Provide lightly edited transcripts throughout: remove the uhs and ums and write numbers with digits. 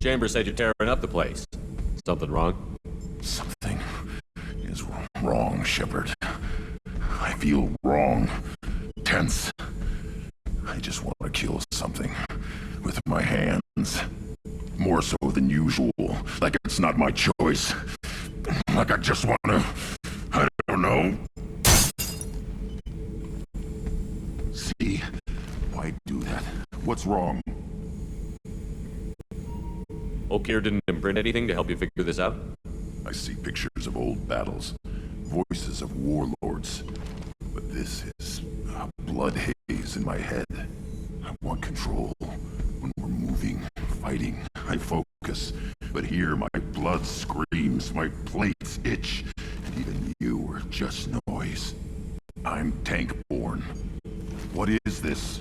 Chambers said you're tearing up the place. Something wrong? Something is wrong, Shepard. I feel wrong. Tense. I just want to kill something with my hands. More so than usual. Like it's not my choice. Like I just want to... I don't know. See? Why do that? What's wrong? Oakir didn't imprint anything to help you figure this out? I see pictures of old battles. Voices of warlords. But this is a blood haze in my head. I want control. When we're moving, fighting, I focus. But here my blood screams, my plates itch, and even you are just noise. I'm tank-born. What is this?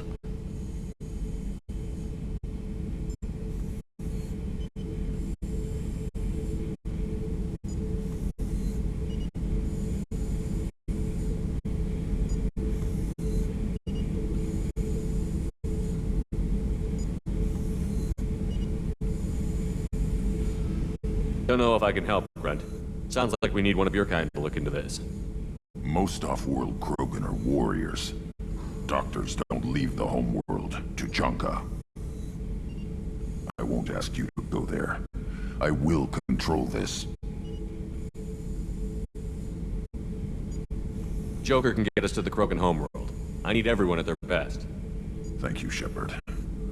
Don't know if I can help, Brent. Sounds like we need one of your kind to look into this. Most off-world Krogan are warriors. Doctors don't leave the homeworld to Tuchanka. I won't ask you to go there. I will control this. Joker can get us to the Krogan homeworld. I need everyone at their best. Thank you, Shepard.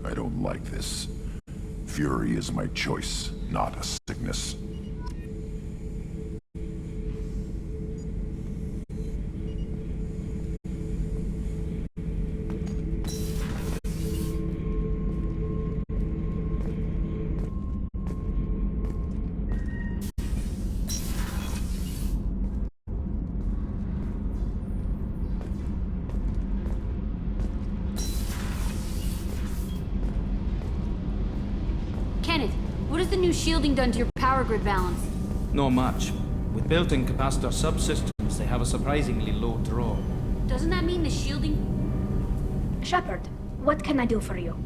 I don't like this. Fury is my choice, not a sickness. Kenneth, what has the new shielding done to your power grid balance? Not much. With built-in capacitor subsystems, they have a surprisingly low draw. Doesn't that mean the shielding... Shepard, what can I do for you?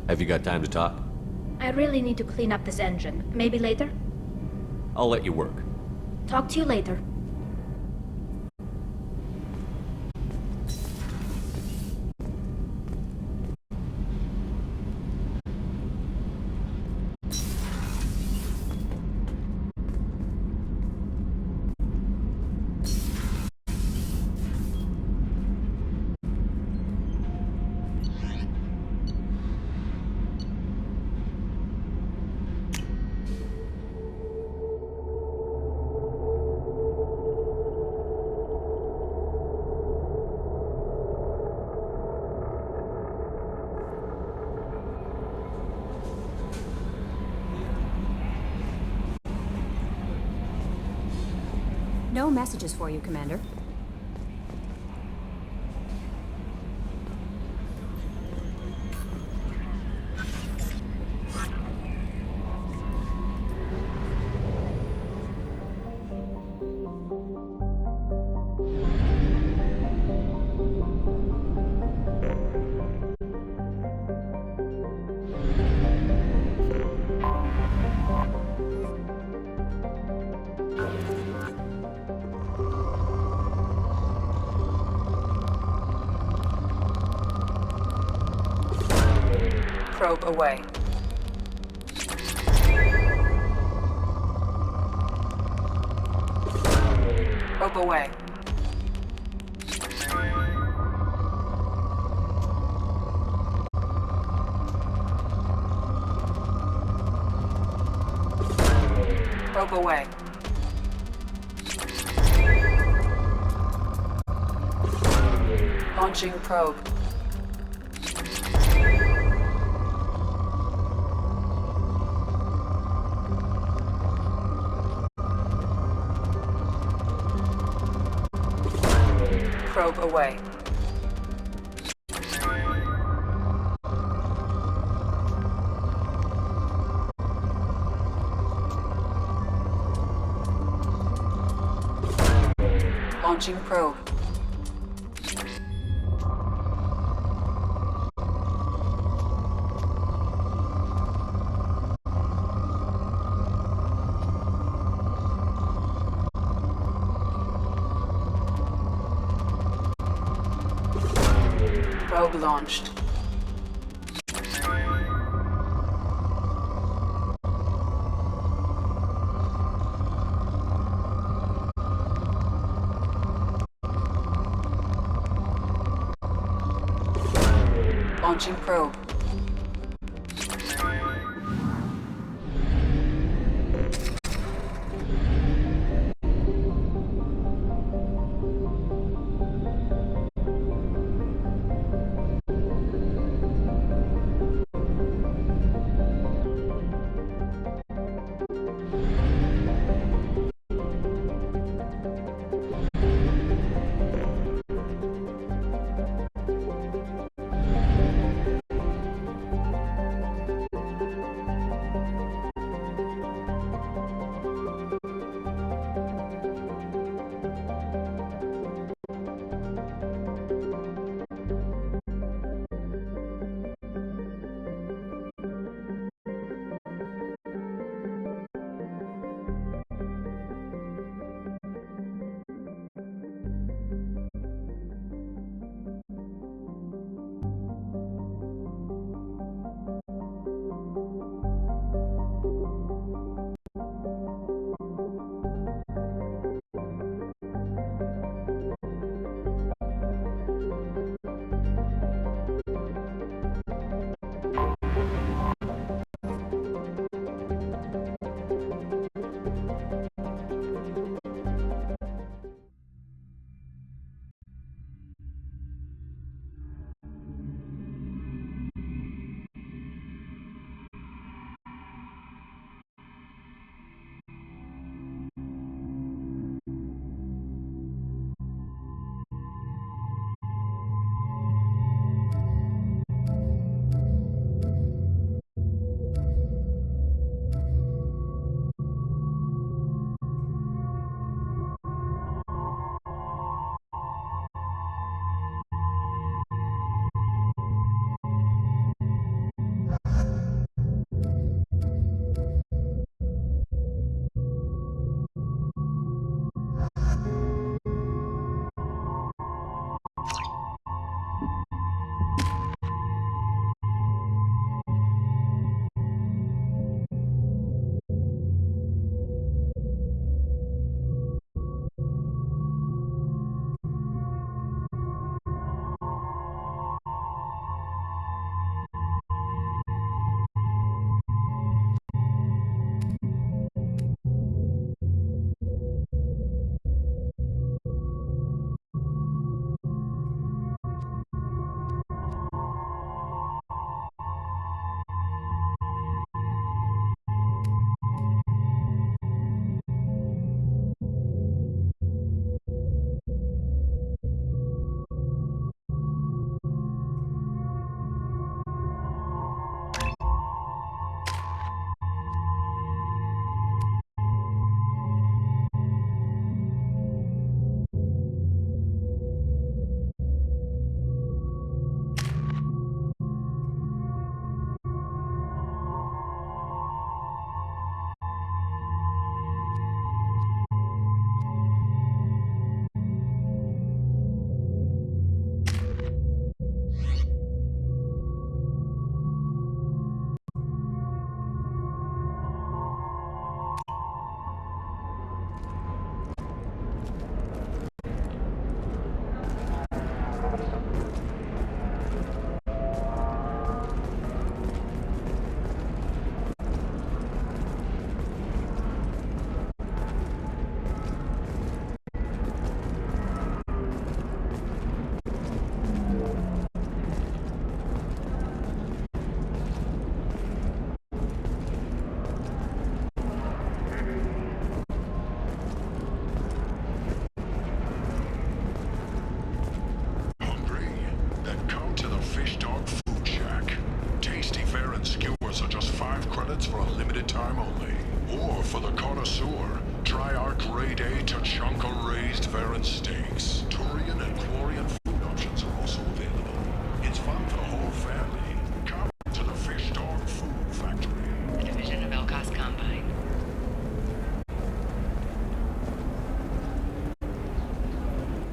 Have you got time to talk? I really need to clean up this engine. Maybe later? I'll let you work. Talk to you later. No messages for you, Commander. Probe away. Probe away. Probe away. Launching probe. Probe away. Launching probe. Probe launched. Launching probe.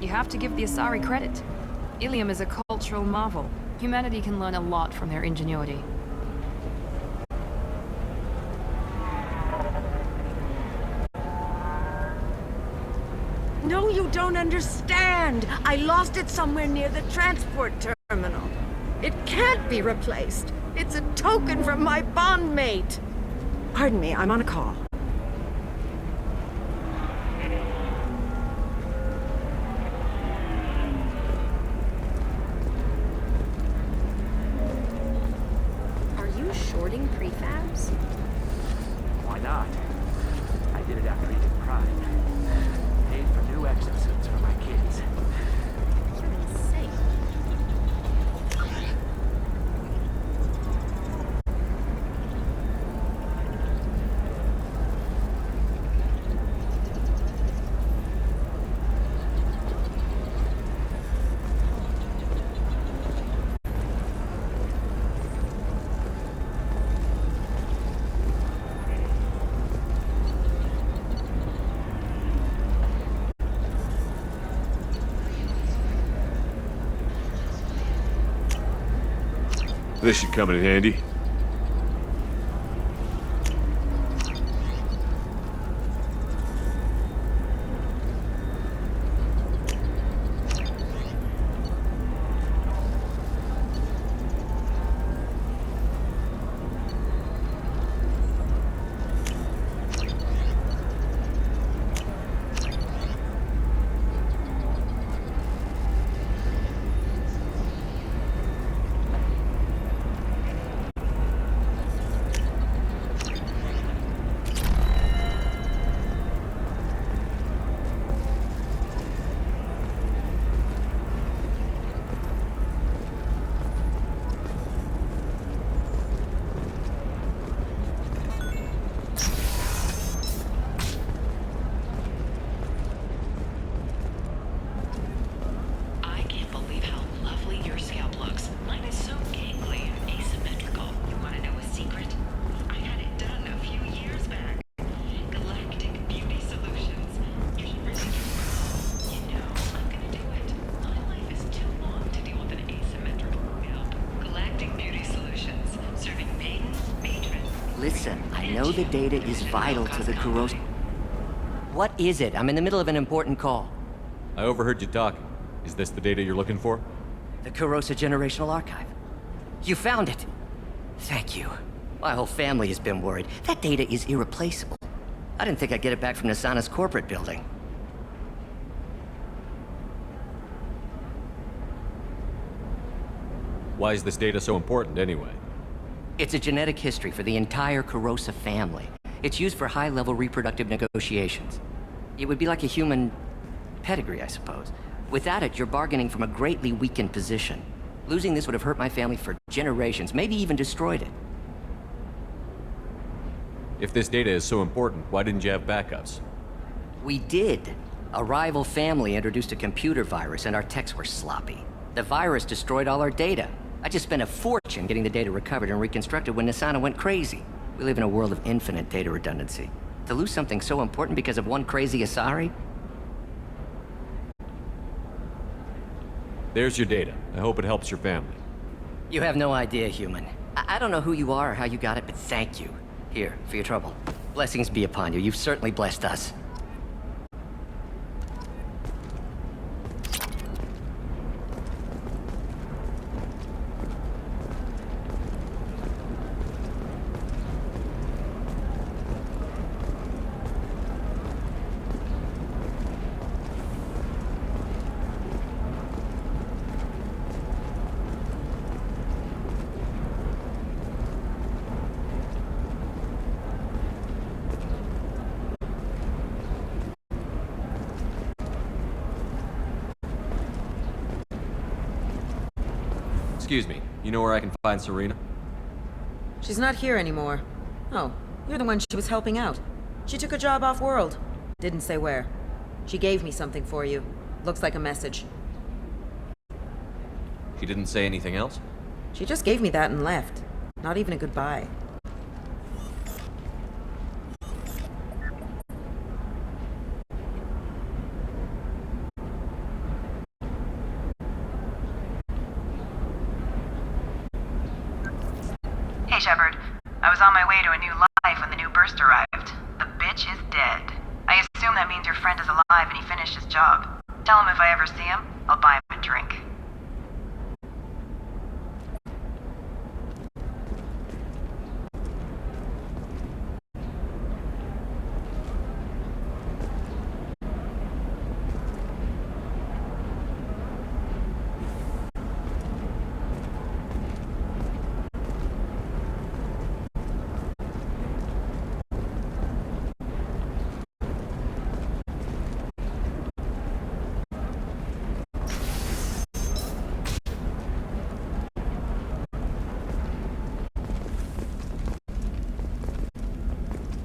You have to give the Asari credit. Ilium is a cultural marvel. Humanity can learn a lot from their ingenuity. No, you don't understand. I lost it somewhere near the transport terminal. It can't be replaced. It's a token from my bondmate. Pardon me, I'm on a call. Are you shorting prefabs? Why not? I did it after Eden Prime. Paid for new exosuits for my kids. You're insane. This should come in handy. I can't believe how lovely your scalp looks. Mine is so gangly and asymmetrical. You want to know a secret? I had it done a few years back. Galactic Beauty Solutions. You should really do it. You know, I'm gonna do it. My life is too long to deal with an asymmetrical scalp. Galactic Beauty Solutions. Serving maidens, matrons. Listen, I know the data is vital to the Kurosa. What is it? I'm in the middle of an important call. I overheard you talking. Is this the data you're looking for? The Kurosa Generational Archive. You found it! Thank you. My whole family has been worried. That data is irreplaceable. I didn't think I'd get it back from Nasana's corporate building. Why is this data so important anyway? It's a genetic history for the entire Kurosa family. It's used for high-level reproductive negotiations. It would be like a human pedigree, I suppose. Without it, you're bargaining from a greatly weakened position. Losing this would have hurt my family for generations, maybe even destroyed it. If this data is so important, why didn't you have backups? We did. A rival family introduced a computer virus and our techs were sloppy. The virus destroyed all our data. I just spent a fortune getting the data recovered and reconstructed when Nasana went crazy. We live in a world of infinite data redundancy. To lose something so important because of one crazy Asari? There's your data. I hope it helps your family. You have no idea, human. I don't know who you are or how you got it, but thank you. Here, for your trouble. Blessings be upon you. You've certainly blessed us. Excuse me, you know where I can find Serena? She's not here anymore. Oh, you're the one she was helping out. She took a job off-world. Didn't say where. She gave me something for you. Looks like a message. She didn't say anything else? She just gave me that and left. Not even a goodbye. Hey, Shepard. I was on my way to a new life when the new burst arrived. The bitch is dead. I assume that means your friend is alive and he finished his job. Tell him if I ever see him, I'll buy him a drink.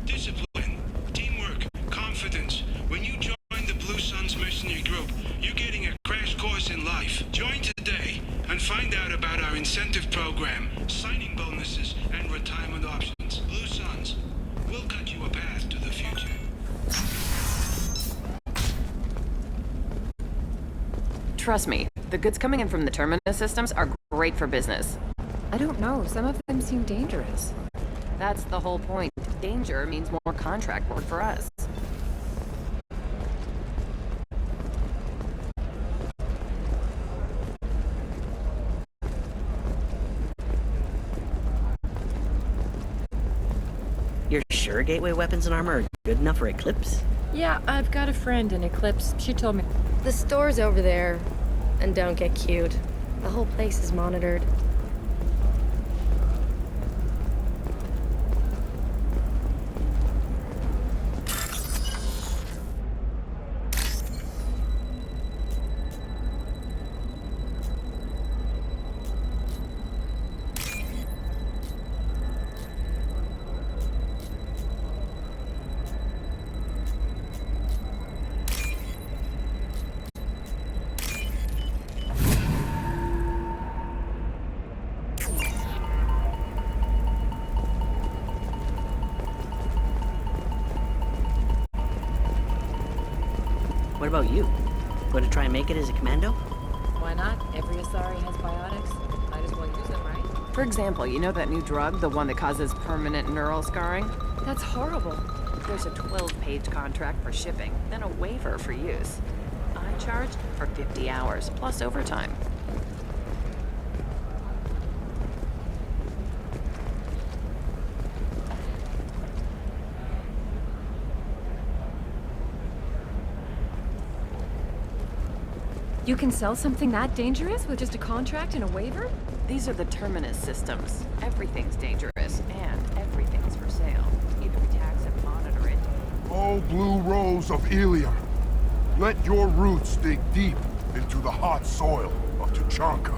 Discipline, teamwork, confidence. When you join the Blue Suns mercenary group, you're getting a crash course in life. Join today and find out about our incentive program, signing bonuses, and retirement options. Blue Suns, we'll cut you a path to the future. Trust me, the goods coming in from the Terminus systems are great for business. I don't know, some of them seem dangerous. That's the whole point. Danger means more contract work for us. You're sure Gateway weapons and armor are good enough for Eclipse? Yeah, I've got a friend in Eclipse. She told me. The store's over there. And don't get cute. The whole place is monitored. What about you? Going to try and make it as a commando? Why not? Every Asari has biotics. Might as well use them, right? For example, you know that new drug, the one that causes permanent neural scarring? That's horrible. There's a 12-page contract for shipping, then a waiver for use. I charge for 50 hours, plus overtime. You can sell something that dangerous with just a contract and a waiver? These are the Terminus systems. Everything's dangerous, and everything's for sale. Either we tax and monitor it. Oh, Blue Rose of Ilium, let your roots dig deep into the hot soil of Tuchanka.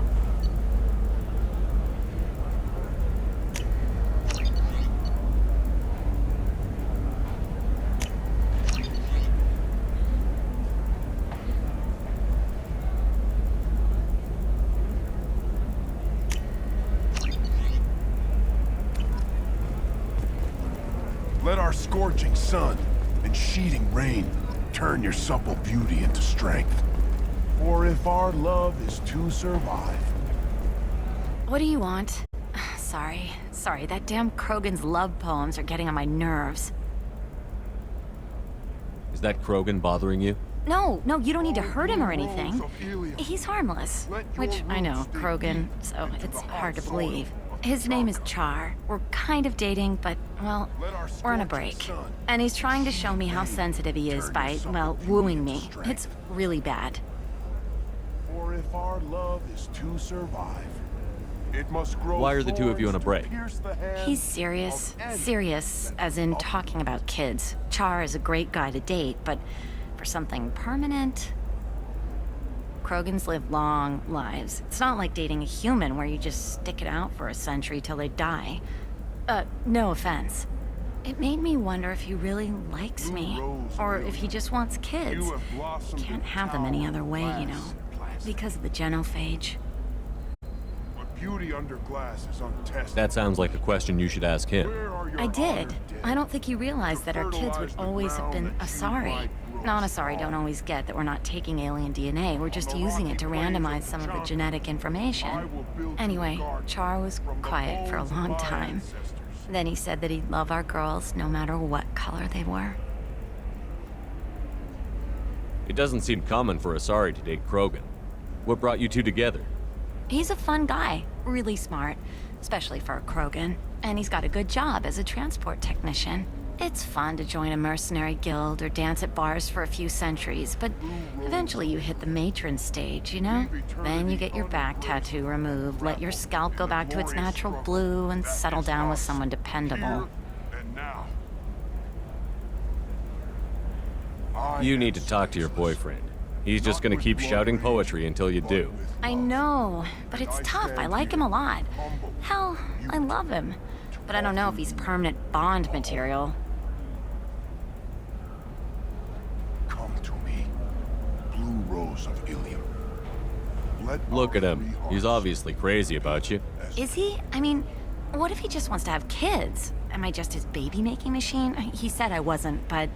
Let our scorching sun and sheeting rain turn your supple beauty into strength. For if our love is to survive... What do you want? Sorry, that damn Krogan's love poems are getting on my nerves. Is that Krogan bothering you? No, you don't need to hurt him or anything. He's harmless. Which, I know, Krogan, so it's hard to believe. His name is Char. We're kind of dating, but, well, we're on a break. And he's trying to show me how sensitive he is by, well, wooing me. It's really bad. For if our love is to survive, it must grow. Why are the two of you on a break? He's serious. Serious, as in talking about kids. Char is a great guy to date, but for something permanent... Krogans live long lives. It's not like dating a human where you just stick it out for a century till they die. No offense. It made me wonder if he really likes me, or if he just wants kids. You can't have them any other way, you know, because of the genophage. But beauty under glass is untested. That sounds like a question you should ask him. I did. I don't think he realized that our kids would always have been Asari. Non-Asari don't always get that we're not taking alien DNA, we're just using it to randomize some of the genetic information. Anyway, Char was quiet for a long time. Then he said that he'd love our girls no matter what color they were. It doesn't seem common for Asari to date Krogan. What brought you two together? He's a fun guy, really smart, especially for a Krogan. And he's got a good job as a transport technician. It's fun to join a mercenary guild or dance at bars for a few centuries, but eventually you hit the matron stage, you know? Then you get your back tattoo removed, let your scalp go back to its natural blue, and settle down with someone dependable. You need to talk to your boyfriend. He's just gonna keep shouting poetry until you do. I know, but it's tough. I like him a lot. Hell, I love him. But I don't know if he's permanent Bond material. Come to me, Blue Rose of Ilium. Look at him. He's obviously crazy about you. Is he? I mean, what if he just wants to have kids? Am I just his baby-making machine? He said I wasn't, but...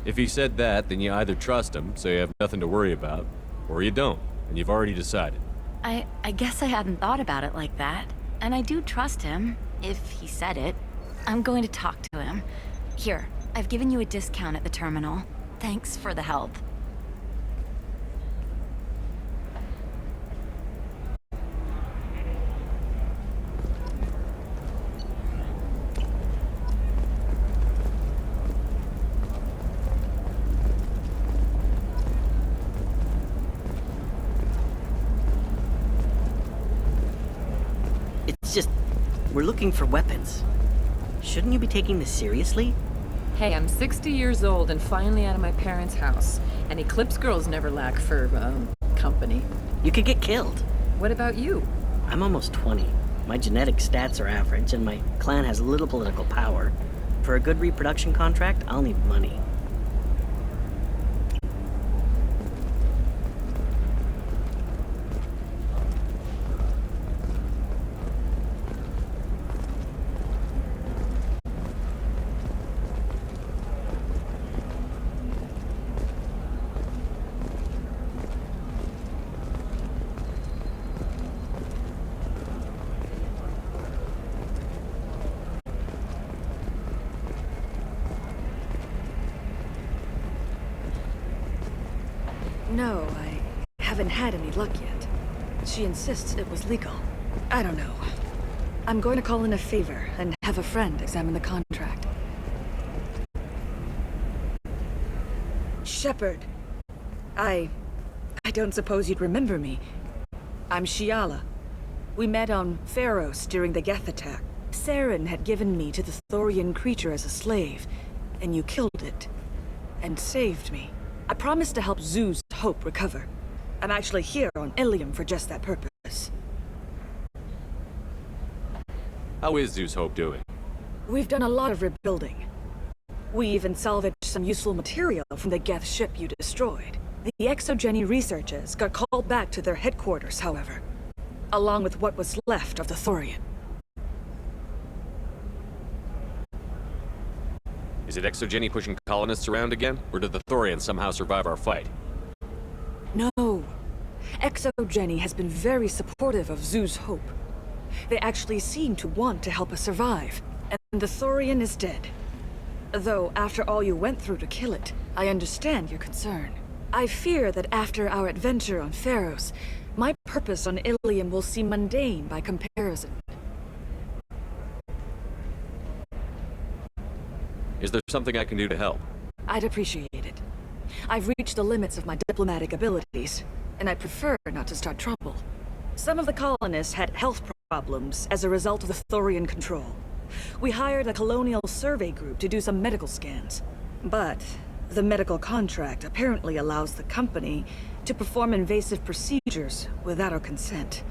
If he said that, then you either trust him, so you have nothing to worry about, or you don't, and you've already decided. I guess I hadn't thought about it like that. And I do trust him, if he said it. I'm going to talk to him. Here, I've given you a discount at the terminal. Thanks for the help. It's just, we're looking for weapons. Shouldn't you be taking this seriously? Hey, I'm 60 years old and finally out of my parents' house. And Eclipse girls never lack for, company. You could get killed. What about you? I'm almost 20. My genetic stats are average, and my clan has little political power. For a good reproduction contract, I'll need money. No, I haven't had any luck yet. She insists it was legal. I don't know. I'm going to call in a favor and have a friend examine the contract. Shepard. I don't suppose you'd remember me. I'm Shiala. We met on Pharos during the Geth attack. Saren had given me to the Thorian creature as a slave, and you killed it. And saved me. I promised to help Zeus Hope recover. I'm actually here on Ilium for just that purpose. How is Zeus Hope doing? We've done a lot of rebuilding. We even salvaged some useful material from the Geth ship you destroyed. The Exogeny researchers got called back to their headquarters, however, along with what was left of the Thorian. Is it Exogeny pushing colonists around again, or did the Thorians somehow survive our fight? No. Exogeny has been very supportive of Zeus Hope. They actually seem to want to help us survive, and the Thorian is dead. Though, after all you went through to kill it, I understand your concern. I fear that after our adventure on Pharos, my purpose on Ilium will seem mundane by comparison. Is there something I can do to help? I'd appreciate it. I've reached the limits of my diplomatic abilities, and I prefer not to start trouble. Some of the colonists had health problems as a result of the Thorian control. We hired a colonial survey group to do some medical scans. But the medical contract apparently allows the company to perform invasive procedures without our consent.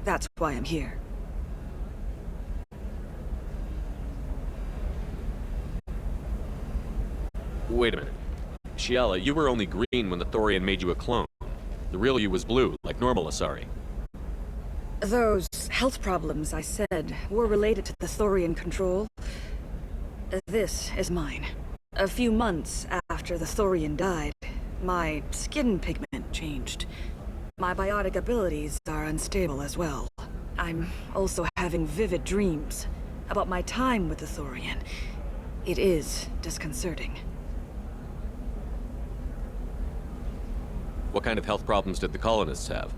That's why I'm here. Wait a minute. Shiala, you were only green when the Thorian made you a clone. The real you was blue, like normal Asari. Those health problems I said were related to the Thorian control. This is mine. A few months after the Thorian died, my skin pigment changed. My biotic abilities are unstable as well. I'm also having vivid dreams about my time with the Thorian. It is disconcerting. What kind of health problems did the colonists have?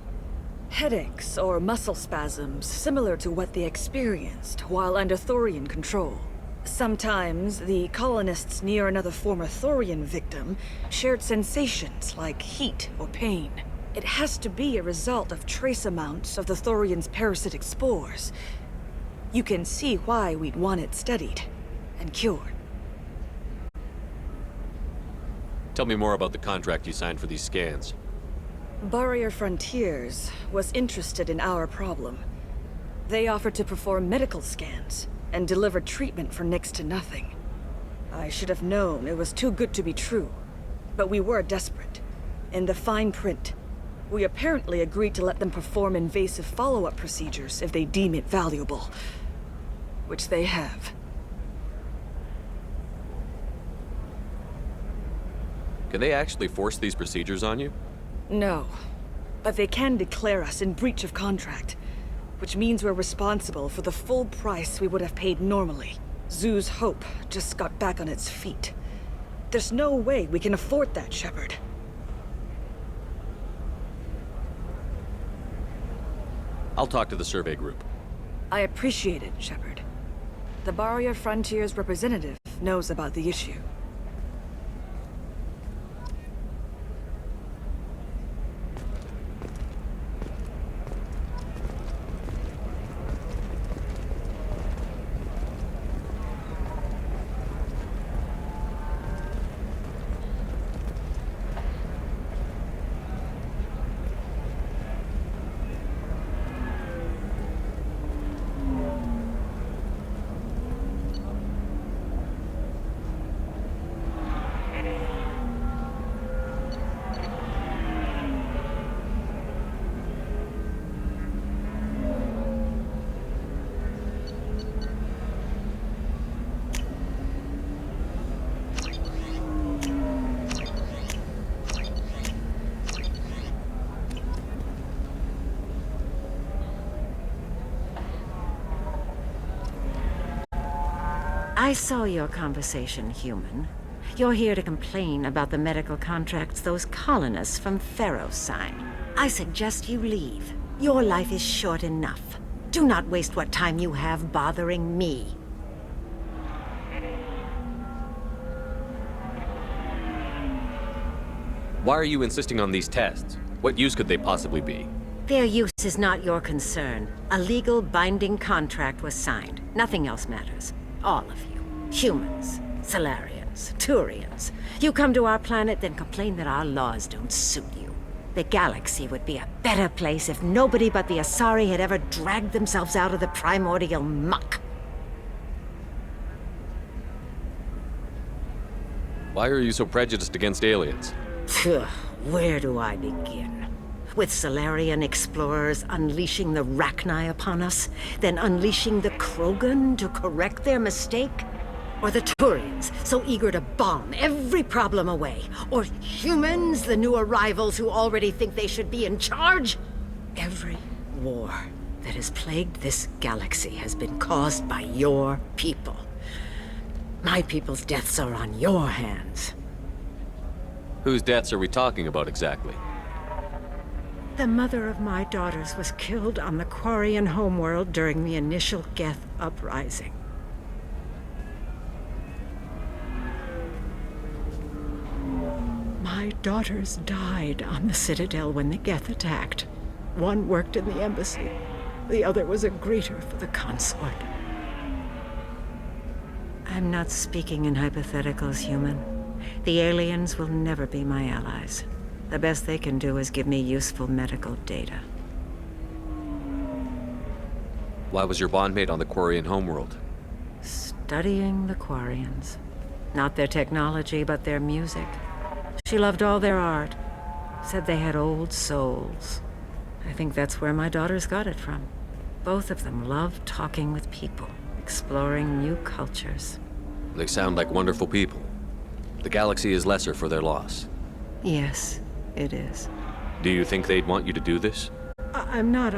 Headaches or muscle spasms similar to what they experienced while under Thorian control. Sometimes the colonists near another former Thorian victim shared sensations like heat or pain. It has to be a result of trace amounts of the Thorian's parasitic spores. You can see why we'd want it studied and cured. Tell me more about the contract you signed for these scans. Barrier Frontiers was interested in our problem. They offered to perform medical scans and deliver treatment for next to nothing. I should have known it was too good to be true, but we were desperate. In the fine print, we apparently agreed to let them perform invasive follow-up procedures if they deem it valuable, which they have. Can they actually force these procedures on you? No, but they can declare us in breach of contract, which means we're responsible for the full price we would have paid normally. Zoo's Hope just got back on its feet. There's no way we can afford that, Shepard. I'll talk to the survey group. I appreciate it, Shepard. The Barrier Frontiers representative knows about the issue. I saw your conversation, human. You're here to complain about the medical contracts those colonists from Theros signed. I suggest you leave. Your life is short enough. Do not waste what time you have bothering me. Why are you insisting on these tests? What use could they possibly be? Their use is not your concern. A legal binding contract was signed. Nothing else matters. All of you. Humans, Salarians, Turians. You come to our planet, then complain that our laws don't suit you. The galaxy would be a better place if nobody but the Asari had ever dragged themselves out of the primordial muck. Why are you so prejudiced against aliens? Where do I begin? With Salarian explorers unleashing the Rachni upon us, then unleashing the Krogan to correct their mistake? Or the Turians, so eager to bomb every problem away? Or humans, the new arrivals who already think they should be in charge? Every war that has plagued this galaxy has been caused by your people. My people's deaths are on your hands. Whose deaths are we talking about exactly? The mother of my daughters was killed on the Quarian homeworld during the initial Geth uprising. My daughters died on the Citadel when the Geth attacked. One worked in the embassy. The other was a greeter for the consort. I'm not speaking in hypotheticals, human. The aliens will never be my allies. The best they can do is give me useful medical data. Why was your bondmate on the Quarian homeworld? Studying the Quarians. Not their technology, but their music. She loved all their art. Said they had old souls. I think that's where my daughters got it from. Both of them loved talking with people, exploring new cultures. They sound like wonderful people. The galaxy is lesser for their loss. Yes, it is. Do you think they'd want you to do this? I'm not.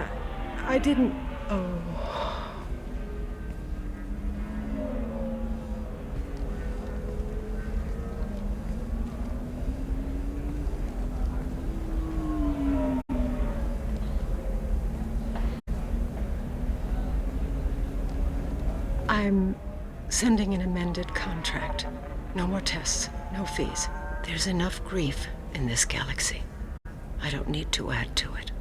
I didn't. Oh. I'm sending an amended contract. No more tests, no fees. There's enough grief in this galaxy. I don't need to add to it.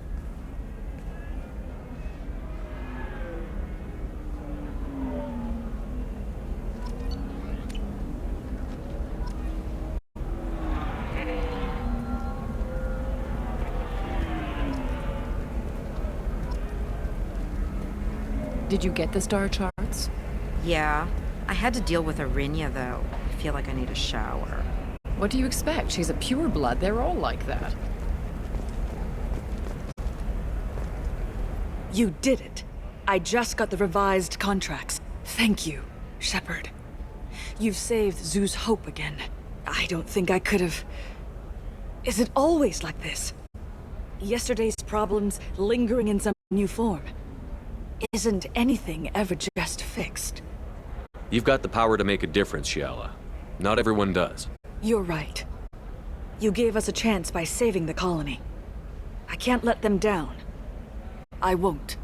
Did you get the star charts? Yeah. I had to deal with Arinya, though. I feel like I need a shower. What do you expect? She's a pureblood. They're all like that. You did it. I just got the revised contracts. Thank you, Shepard. You've saved Zoo's hope again. I don't think I could have... Is it always like this? Yesterday's problems lingering in some new form. Isn't anything ever just fixed? You've got the power to make a difference, Shiala. Not everyone does. You're right. You gave us a chance by saving the colony. I can't let them down. I won't.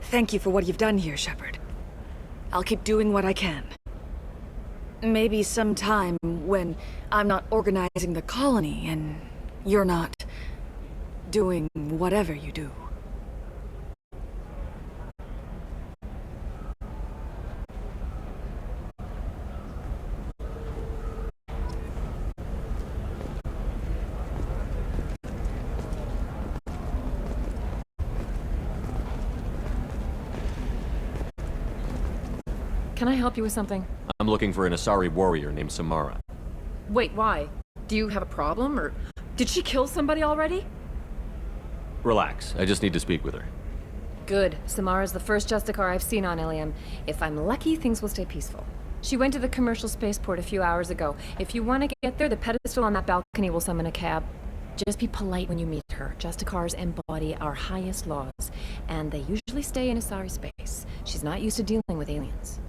Thank you for what you've done here, Shepard. I'll keep doing what I can. Maybe sometime when I'm not organizing the colony and you're not doing whatever you do. Can I help you with something? I'm looking for an Asari warrior named Samara. Wait, why? Do you have a problem, or did she kill somebody already? Relax, I just need to speak with her. Good. Samara's the first Justicar I've seen on Ilium. If I'm lucky, things will stay peaceful. She went to the commercial spaceport a few hours ago. If you want to get there, the pedestal on that balcony will summon a cab. Just be polite when you meet her. Justicars embody our highest laws, and they usually stay in Asari space. She's not used to dealing with aliens.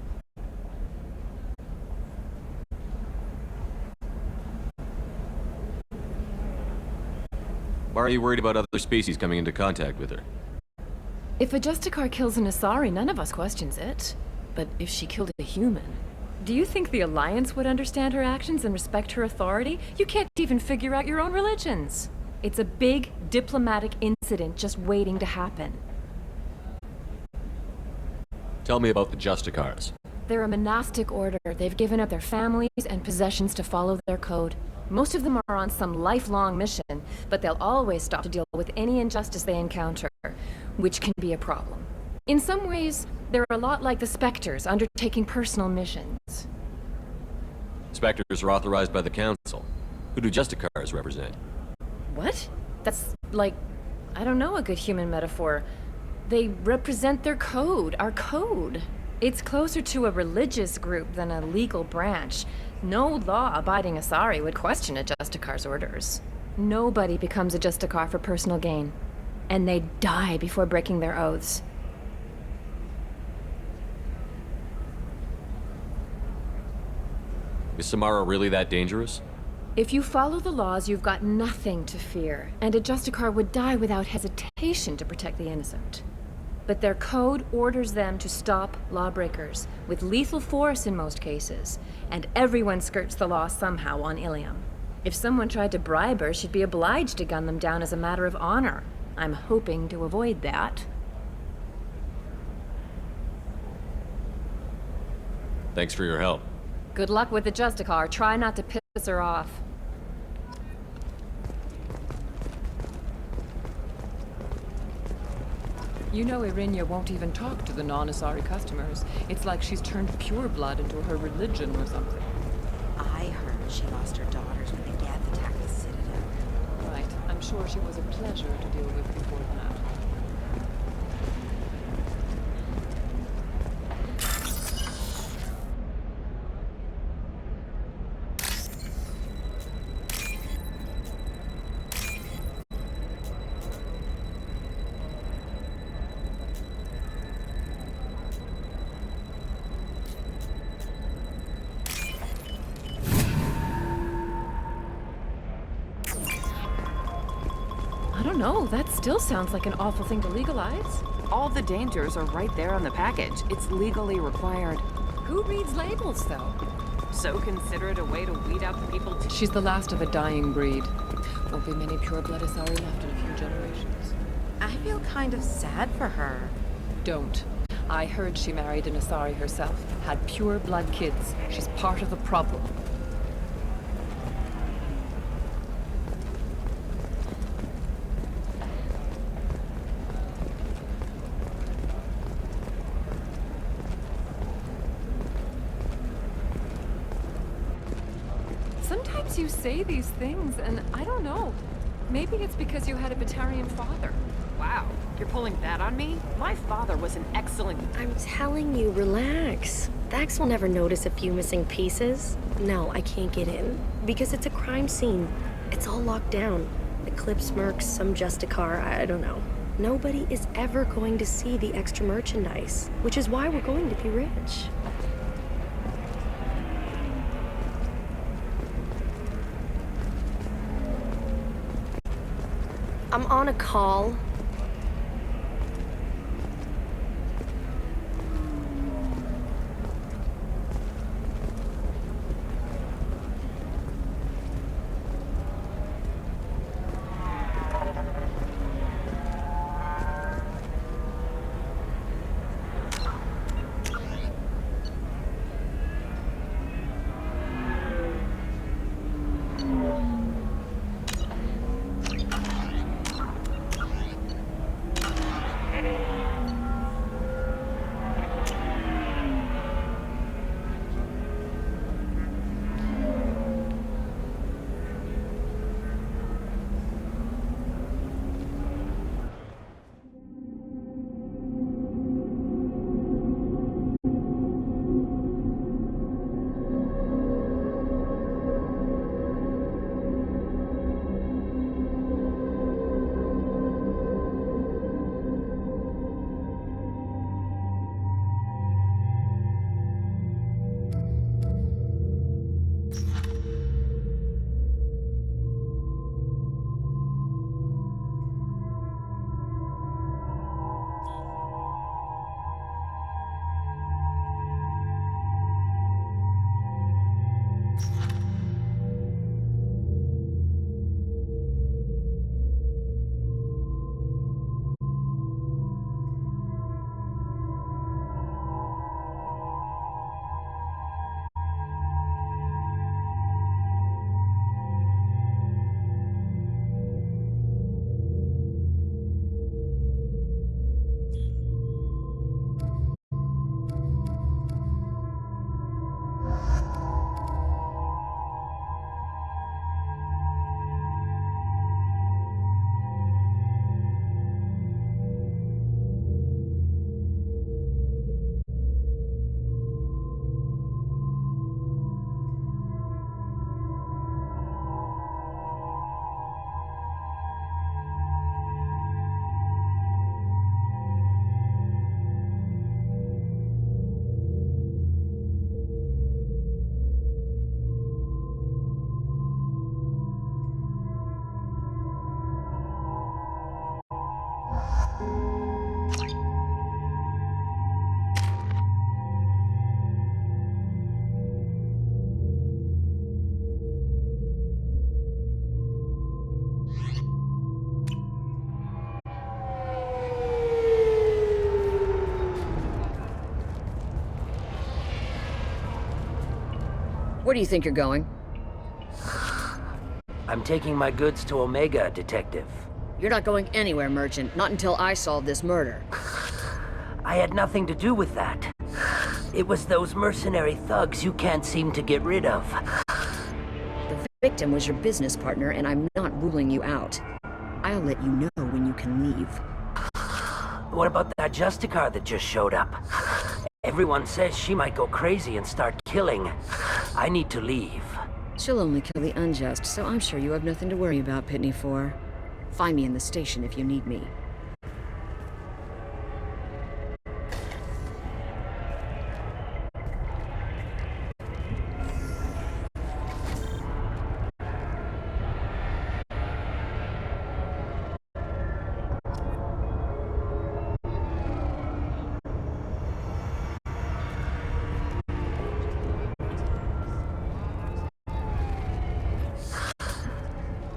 Why are you worried about other species coming into contact with her? If a Justicar kills an Asari, none of us questions it. But if she killed a human, do you think the Alliance would understand her actions and respect her authority? You can't even figure out your own religions. It's a big diplomatic incident just waiting to happen. Tell me about the Justicars. They're a monastic order. They've given up their families and possessions to follow their code. Most of them are on some lifelong mission, but they'll always stop to deal with any injustice they encounter, which can be a problem. In some ways, they're a lot like the Spectres, undertaking personal missions. Spectres are authorized by the Council. Who do Justicars represent? What? That's like, I don't know a good human metaphor. They represent their code, our code. It's closer to a religious group than a legal branch. No law-abiding Asari would question a Justicar's orders. Nobody becomes a Justicar for personal gain. And they die before breaking their oaths. Is Samara really that dangerous? If you follow the laws, you've got nothing to fear. And a Justicar would die without hesitation to protect the innocent. But their code orders them to stop lawbreakers, with lethal force in most cases, and everyone skirts the law somehow on Ilium. If someone tried to bribe her, she'd be obliged to gun them down as a matter of honor. I'm hoping to avoid that. Thanks for your help. Good luck with the Justicar. Try not to piss her off. You know Arinya won't even talk to the non-Asari customers. It's like she's turned pureblood into her religion or something. I heard she lost her daughters when the Geth attacked the Citadel. Right. I'm sure she was a pleasure to deal with before that. know. That still sounds like an awful thing to legalize. All the dangers are right there on the package. It's legally required. Who reads labels, though? So consider it a way to weed out the people. She's the last of a dying breed. Won't be many pure-blood Asari left in a few generations. I feel kind of sad for her. Don't. I heard she married an Asari herself. Had pure-blood kids. She's part of the problem. Sometimes you say these things, and I don't know. Maybe it's because you had a Batarian father. Wow, you're pulling that on me? My father was an excellent... I'm telling you, relax. Thax will never notice a few missing pieces. No, I can't get in. Because it's a crime scene. It's all locked down. Eclipse mercs, some Justicar, I don't know. Nobody is ever going to see the extra merchandise, which is why we're going to be rich. I'm on a call. Where do you think you're going? I'm taking my goods to Omega, Detective. You're not going anywhere, Merchant. Not until I solve this murder. I had nothing to do with that. It was those mercenary thugs you can't seem to get rid of. The victim was your business partner, and I'm not ruling you out. I'll let you know when you can leave. What about that Justicar that just showed up? Everyone says she might go crazy and start killing. I need to leave. She'll only kill the unjust, so I'm sure you have nothing to worry about, Pitney 4. Find me in the station if you need me.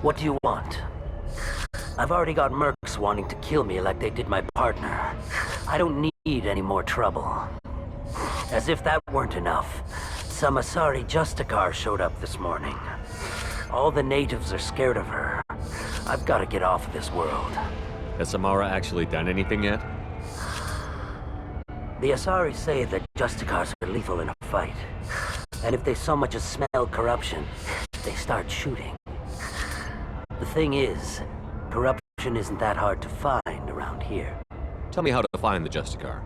What do you want? I've already got mercs wanting to kill me like they did my partner. I don't need any more trouble. As if that weren't enough, some Asari Justicar showed up this morning. All the natives are scared of her. I've got to get off of this world. Has Samara actually done anything yet? The Asari say that Justicars are lethal in a fight. And if they so much as smell corruption, they start shooting. The thing is, corruption isn't that hard to find around here. Tell me how to find the Justicar.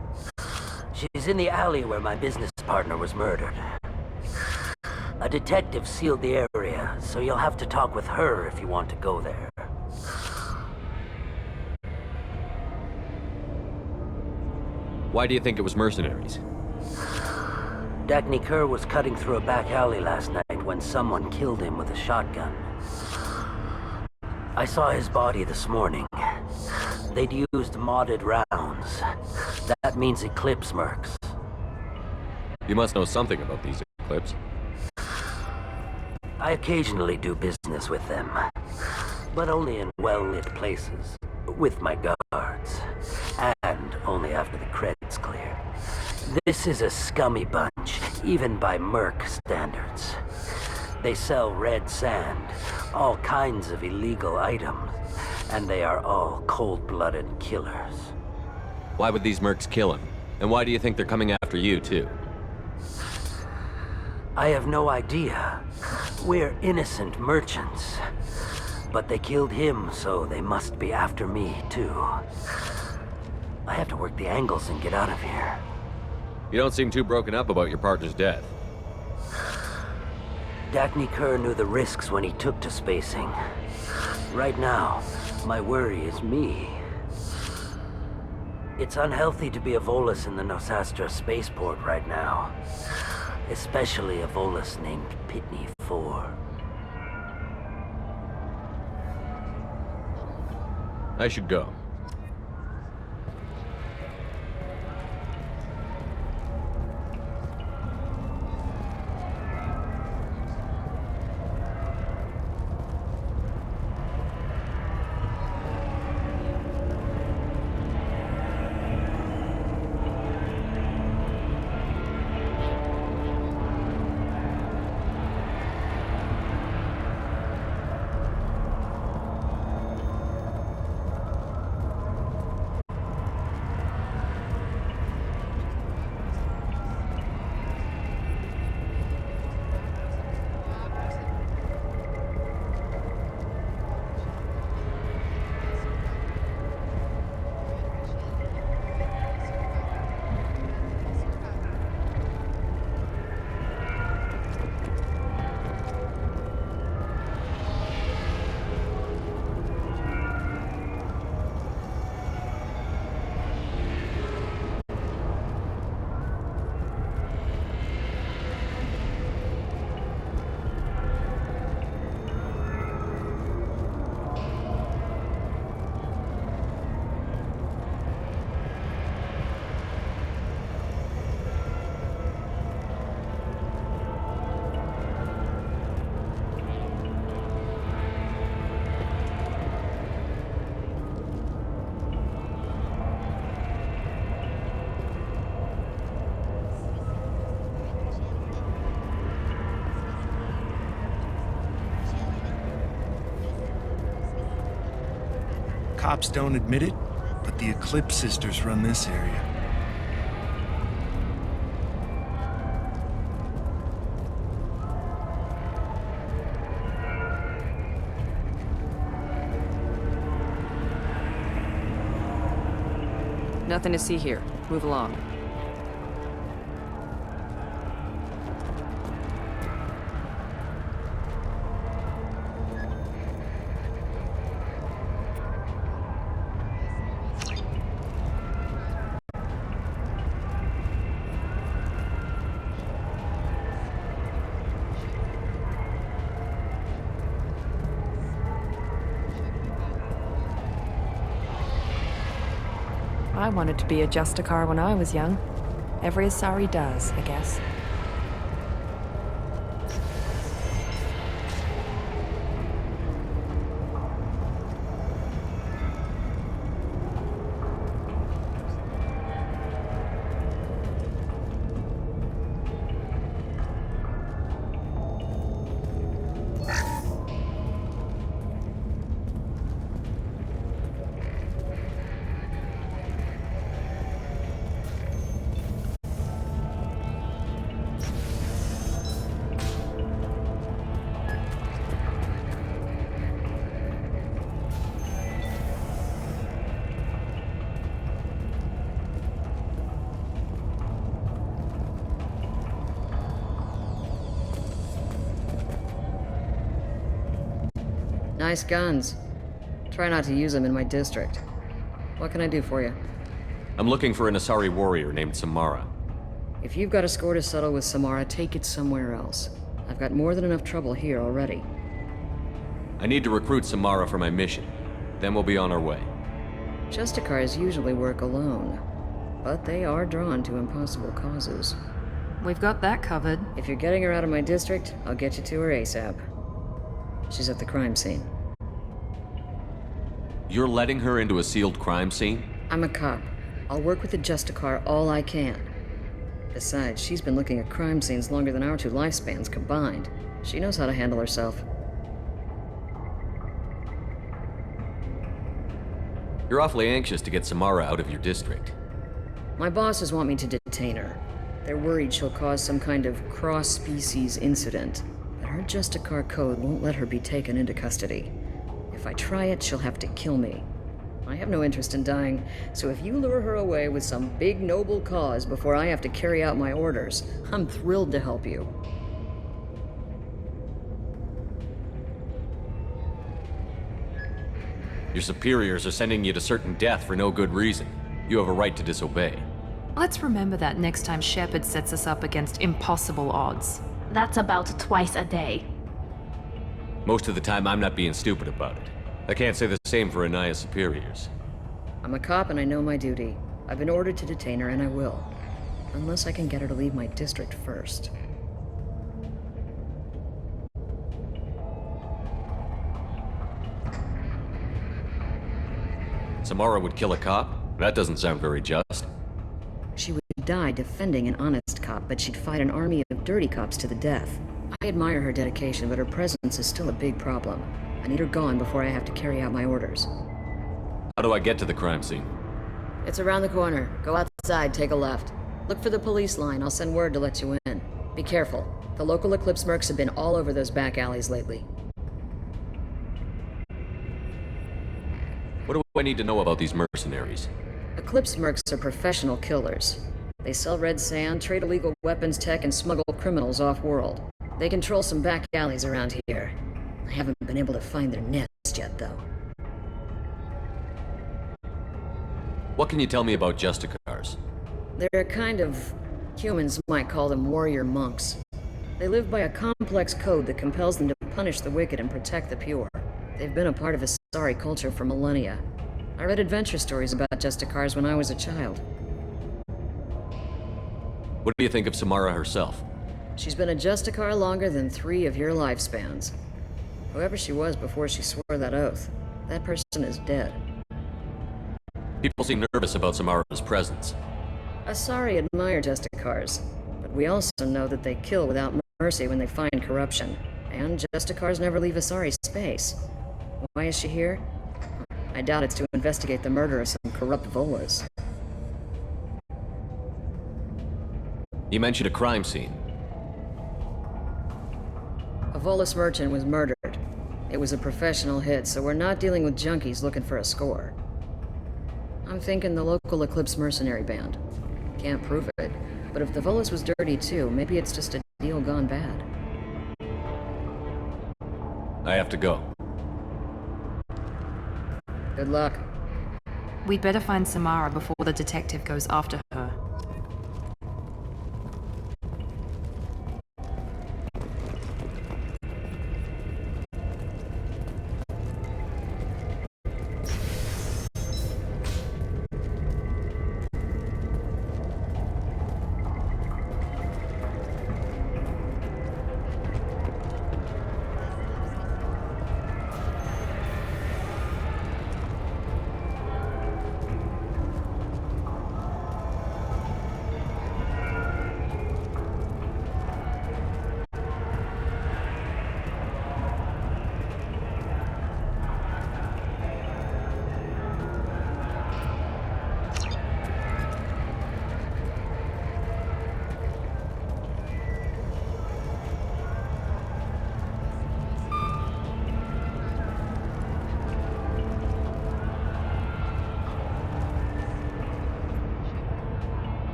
She's in the alley where my business partner was murdered. A detective sealed the area, so you'll have to talk with her if you want to go there. Why do you think it was mercenaries? Dagny Kerr was cutting through a back alley last night when someone killed him with a shotgun. I saw his body this morning. They'd used modded rounds. That means Eclipse mercs. You must know something about these Eclipse. I occasionally do business with them, but only in well-lit places, with my guards, and only after the credits clear. This is a scummy bunch, even by merc standards. They sell red sand, all kinds of illegal items, and they are all cold-blooded killers. Why would these mercs kill him? And why do you think they're coming after you, too? I have no idea. We're innocent merchants. But they killed him, so they must be after me, too. I have to work the angles and get out of here. You don't seem too broken up about your partner's death. Dagny Kerr knew the risks when he took to spacing. Right now, my worry is me. It's unhealthy to be a Volus in the Nosastra spaceport right now. Especially a Volus named Pitney 4. I should go. Cops don't admit it, but the Eclipse sisters run this area. Nothing to see here. Move along. I wanted to be a Justicar when I was young. Every Asari does, I guess. Nice guns. Try not to use them in my district. What can I do for you? I'm looking for an Asari warrior named Samara. If you've got a score to settle with Samara, take it somewhere else. I've got more than enough trouble here already. I need to recruit Samara for my mission. Then we'll be on our way. Justicars usually work alone, but they are drawn to impossible causes. We've got that covered. If you're getting her out of my district, I'll get you to her ASAP. She's at the crime scene. You're letting her into a sealed crime scene? I'm a cop. I'll work with the Justicar all I can. Besides, she's been looking at crime scenes longer than our 2 lifespans combined. She knows how to handle herself. You're awfully anxious to get Samara out of your district. My bosses want me to detain her. They're worried she'll cause some kind of cross-species incident, but her Justicar code won't let her be taken into custody. If I try it, she'll have to kill me. I have no interest in dying, so if you lure her away with some big noble cause before I have to carry out my orders, I'm thrilled to help you. Your superiors are sending you to certain death for no good reason. You have a right to disobey. Let's remember that next time Shepard sets us up against impossible odds. That's about twice a day. Most of the time, I'm not being stupid about it. I can't say the same for Anaya's superiors. I'm a cop and I know my duty. I've been ordered to detain her and I will. Unless I can get her to leave my district first. Samara would kill a cop? That doesn't sound very just. She would die defending an honest cop, but she'd fight an army of dirty cops to the death. I admire her dedication, but her presence is still a big problem. I need her gone before I have to carry out my orders. How do I get to the crime scene? It's around the corner. Go outside, take a left. Look for the police line. I'll send word to let you in. Be careful. The local Eclipse mercs have been all over those back alleys lately. What do I need to know about these mercenaries? Eclipse mercs are professional killers. They sell red sand, trade illegal weapons tech, and smuggle criminals off-world. They control some back alleys around here. I haven't been able to find their nest yet, though. What can you tell me about Justicars? They're a kind of... humans might call them warrior monks. They live by a complex code that compels them to punish the wicked and protect the pure. They've been a part of Asari culture for millennia. I read adventure stories about Justicars when I was a child. What do you think of Samara herself? She's been a Justicar longer than 3 of your lifespans. Whoever she was before she swore that oath, that person is dead. People seem nervous about Samara's presence. Asari admire Justicars, but we also know that they kill without mercy when they find corruption. And Justicars never leave Asari space. Why is she here? I doubt it's to investigate the murder of some corrupt Volas. You mentioned a crime scene. A Volus merchant was murdered. It was a professional hit, so we're not dealing with junkies looking for a score. I'm thinking the local Eclipse mercenary band. Can't prove it, but if the Volus was dirty too, maybe it's just a deal gone bad. I have to go. Good luck. We'd better find Samara before the detective goes after her.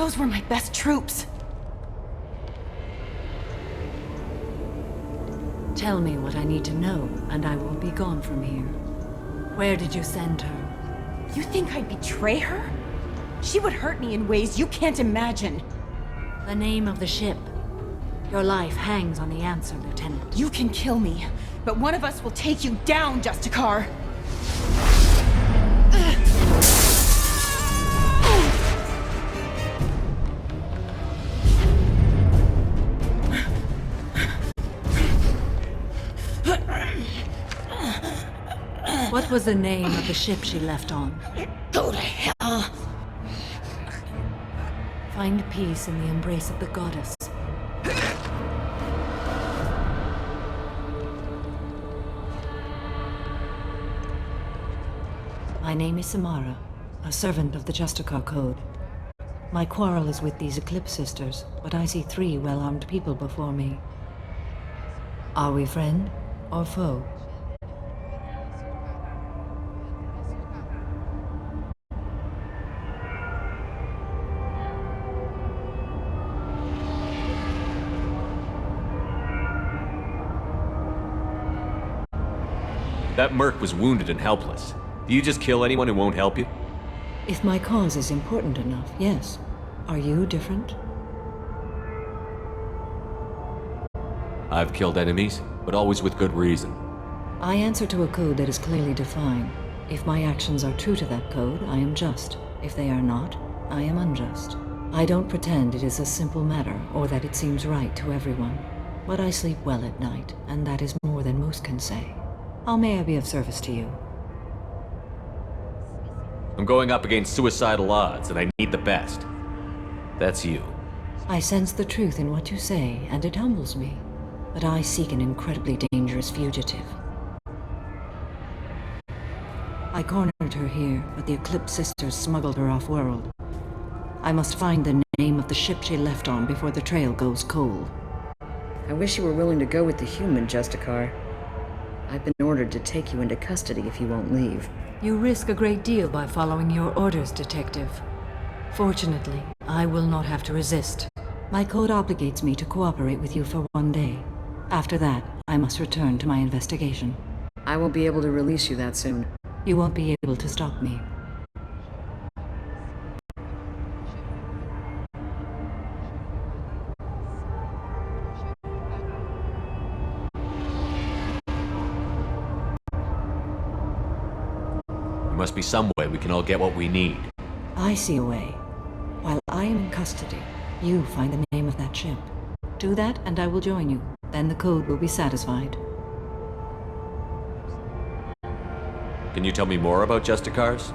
Those were my best troops. Tell me what I need to know, and I will be gone from here. Where did you send her? You think I'd betray her? She would hurt me in ways you can't imagine. The name of the ship. Your life hangs on the answer, Lieutenant. You can kill me, but one of us will take you down, Justicar! What was the name of the ship she left on? Go to hell! Find peace in the embrace of the goddess. My name is Samara, a servant of the Justicar Code. My quarrel is with these Eclipse Sisters, but I see 3 well-armed people before me. Are we friend or foe? That merc was wounded and helpless. Do you just kill anyone who won't help you? If my cause is important enough, yes. Are you different? I've killed enemies, but always with good reason. I answer to a code that is clearly defined. If my actions are true to that code, I am just. If they are not, I am unjust. I don't pretend it is a simple matter, or that it seems right to everyone. But I sleep well at night, and that is more than most can say. How may I be of service to you? I'm going up against suicidal odds, and I need the best. That's you. I sense the truth in what you say, and it humbles me. But I seek an incredibly dangerous fugitive. I cornered her here, but the Eclipse Sisters smuggled her off-world. I must find the name of the ship she left on before the trail goes cold. I wish you were willing to go with the human, Justicar. I've been ordered to take you into custody if you won't leave. You risk a great deal by following your orders, Detective. Fortunately, I will not have to resist. My code obligates me to cooperate with you for 1 day. After that, I must return to my investigation. I won't be able to release you that soon. You won't be able to stop me. There must be some way we can all get what we need. I see a way. While I am in custody, you find the name of that ship. Do that, and I will join you. Then the code will be satisfied. Can you tell me more about Justicars?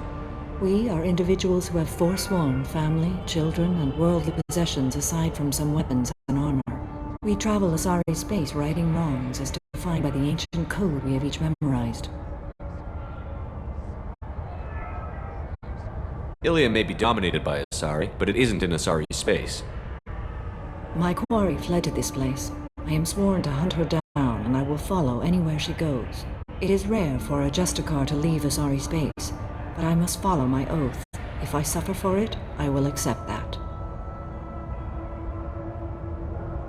We are individuals who have forsworn family, children, and worldly possessions aside from some weapons and armor. We travel Asari space righting wrongs as defined by the ancient code we have each memorized. Ilium may be dominated by Asari, but it isn't in Asari space. My quarry fled to this place. I am sworn to hunt her down, and I will follow anywhere she goes. It is rare for a Justicar to leave Asari space, but I must follow my oath. If I suffer for it, I will accept that.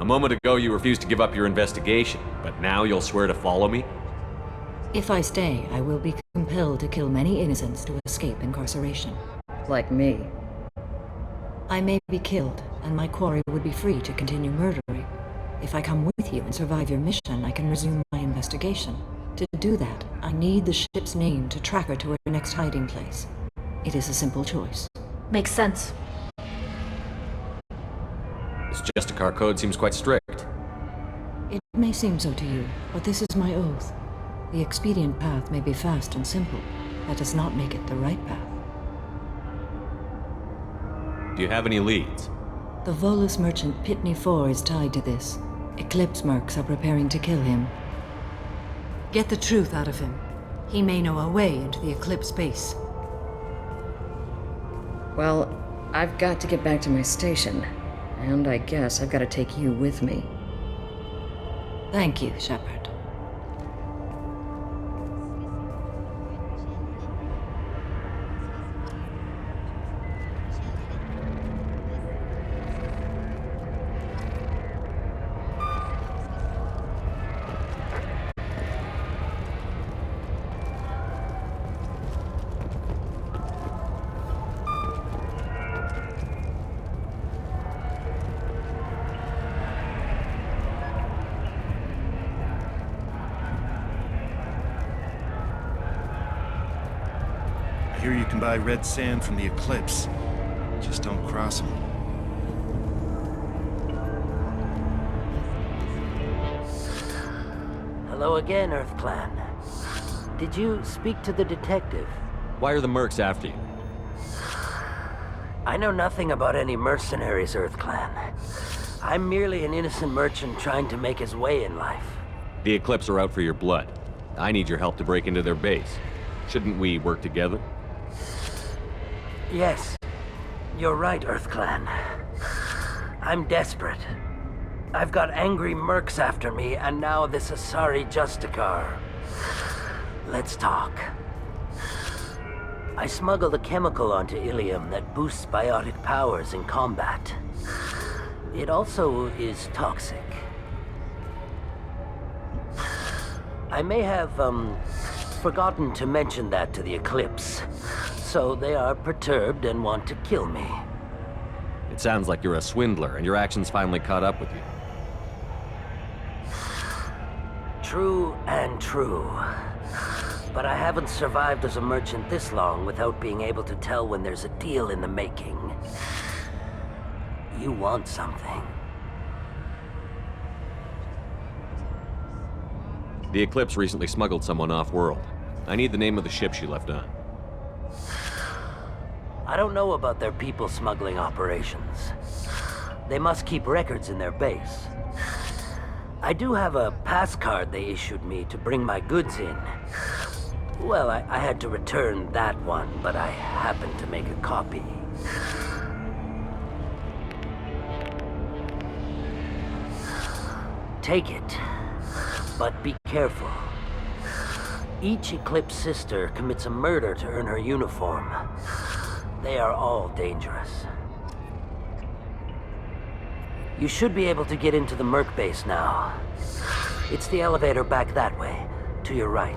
A moment ago you refused to give up your investigation, but now you'll swear to follow me? If I stay, I will be compelled to kill many innocents to escape incarceration. Like me. I may be killed, and my quarry would be free to continue murdering. If I come with you and survive your mission, I can resume my investigation. To do that, I need the ship's name to track her to her next hiding place. It is a simple choice. Makes sense. This Justicar code seems quite strict. It may seem so to you, but this is my oath. The expedient path may be fast and simple. That does not make it the right path. Do you have any leads? The Volus merchant Pitney 4 is tied to this. Eclipse mercs are preparing to kill him. Get the truth out of him. He may know a way into the Eclipse base. Well, I've got to get back to my station. And I guess I've got to take you with me. Thank you, Shepard. sure you can buy red sand from the Eclipse. Just don't cross them. Hello again, Earth Clan. Did you speak to the detective? Why are the mercs after you? I know nothing about any mercenaries, Earth Clan. I'm merely an innocent merchant trying to make his way in life. The Eclipse are out for your blood. I need your help to break into their base. Shouldn't we work together? Yes, you're right, Earth Clan. I'm desperate. I've got angry mercs after me, and now this Asari Justicar. Let's talk. I smuggled a chemical onto Ilium that boosts biotic powers in combat. It also is toxic. I may have, forgotten to mention that to the Eclipse, so they are perturbed and want to kill me. It sounds like you're a swindler, and your actions finally caught up with you. True and true. But I haven't survived as a merchant this long without being able to tell when there's a deal in the making. You want something. The Eclipse recently smuggled someone off-world. I need the name of the ship she left on. I don't know about their people smuggling operations. They must keep records in their base. I do have a pass card they issued me to bring my goods in. Well, I had to return that one, but I happened to make a copy. Take it, but be careful. Each Eclipse sister commits a murder to earn her uniform. They are all dangerous. You should be able to get into the Merc base now. It's the elevator back that way, to your right.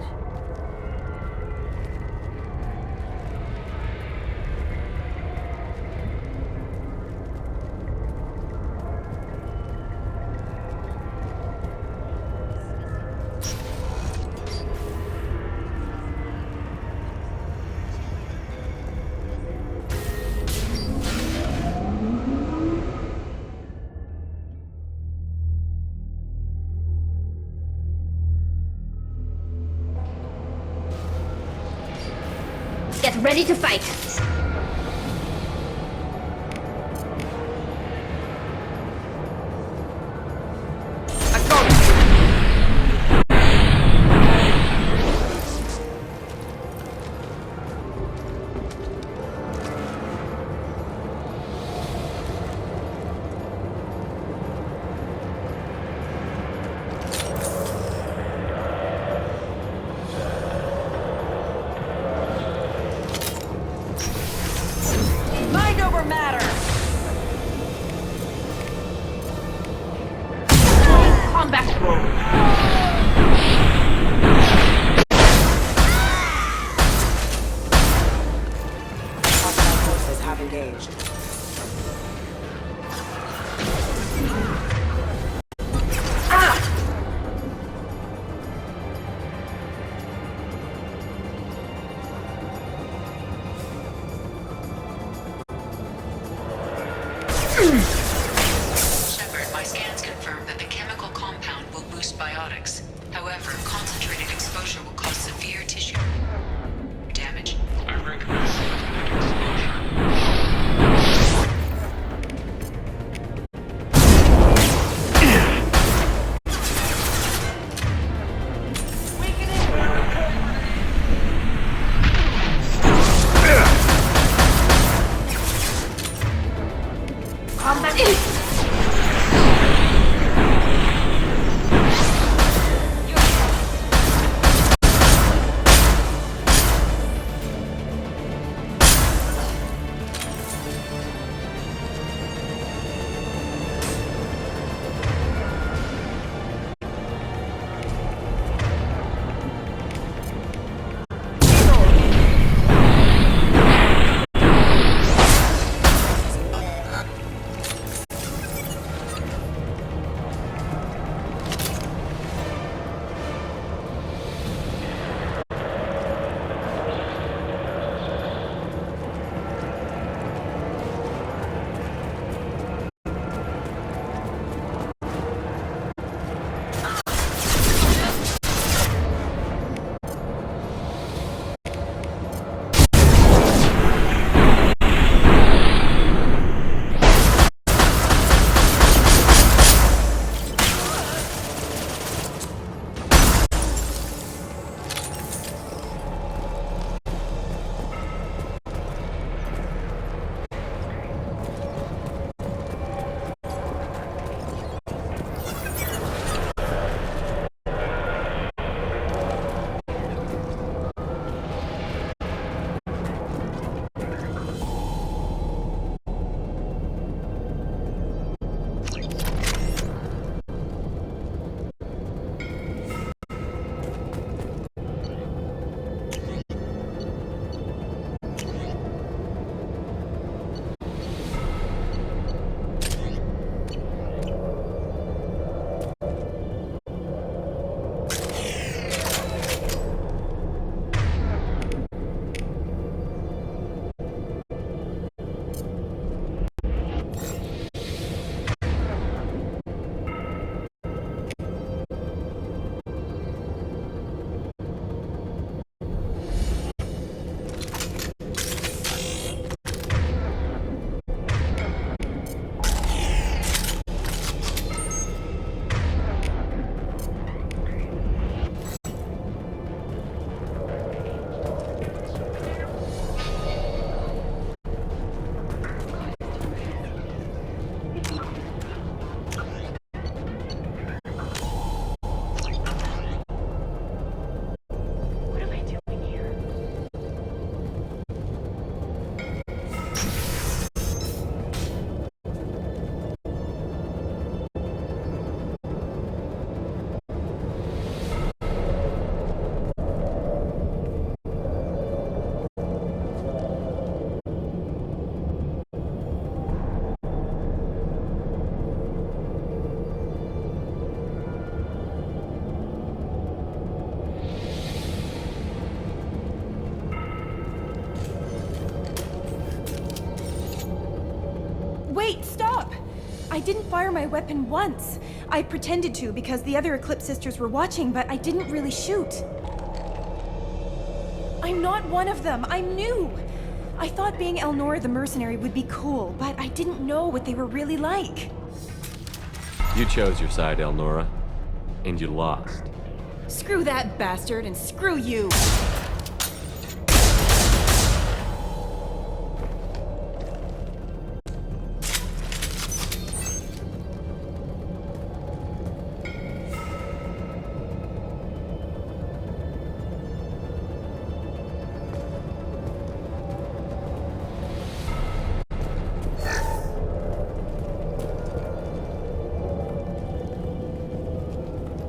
Get ready to fight. Mind over matter! Combat. Forces have engaged. Shepard, my scans confirm that the chemical compound will boost biotic I didn't fire my weapon once. I pretended to because the other Eclipse sisters were watching, but I didn't really shoot. I'm not one of them. I'm new. I thought being Elnora the mercenary would be cool, but I didn't know what they were really like. You chose your side, Elnora, and you lost. Screw that bastard and screw you!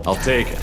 I'll take it.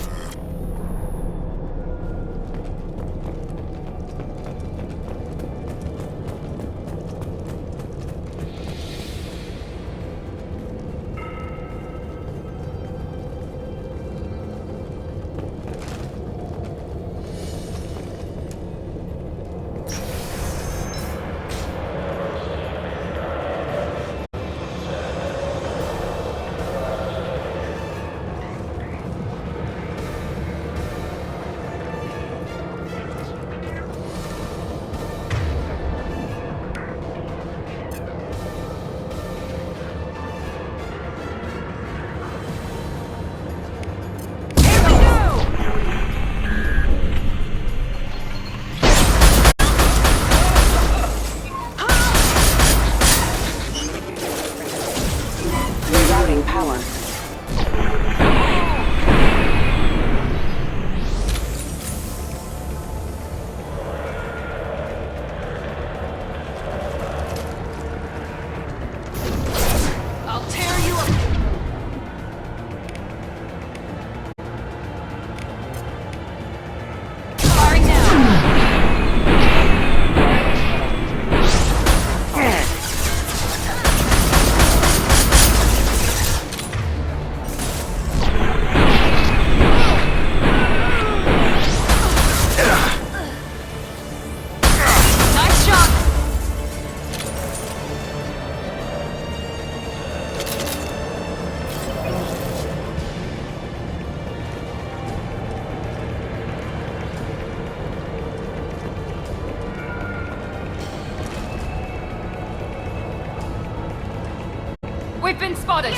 We've been spotted!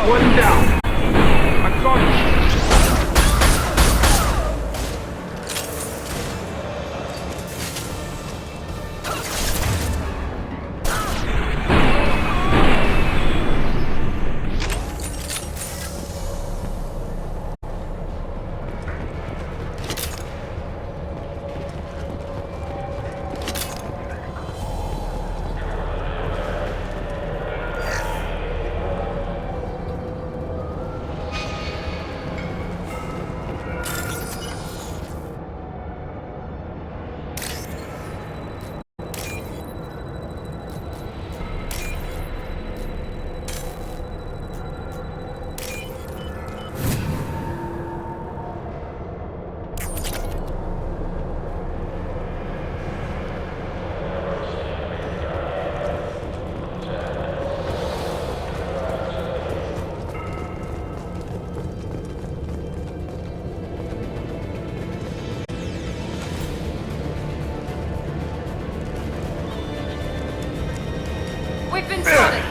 One down. I'm sorry. We've been spotted!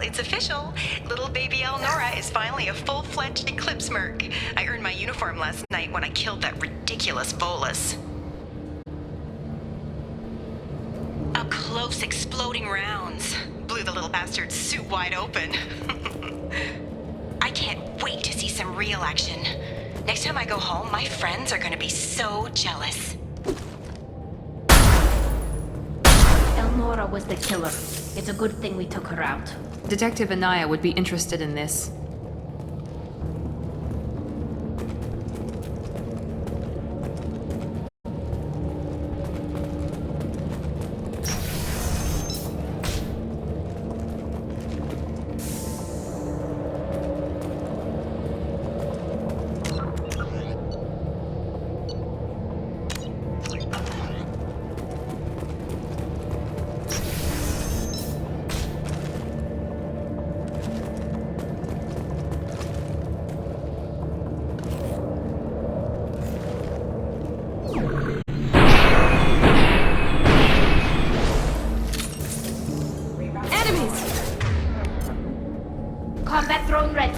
it's official. Little baby Elnora is finally a full-fledged Eclipse Merc. I earned my uniform last night when I killed that ridiculous Volus. Up close, exploding rounds. Blew the little bastard's suit wide open. I can't wait to see some real action. Next time I go home, my friends are gonna be so jealous. Elnora was the killer. It's a good thing we took her out. Detective Anaya would be interested in this. Combat drone ready.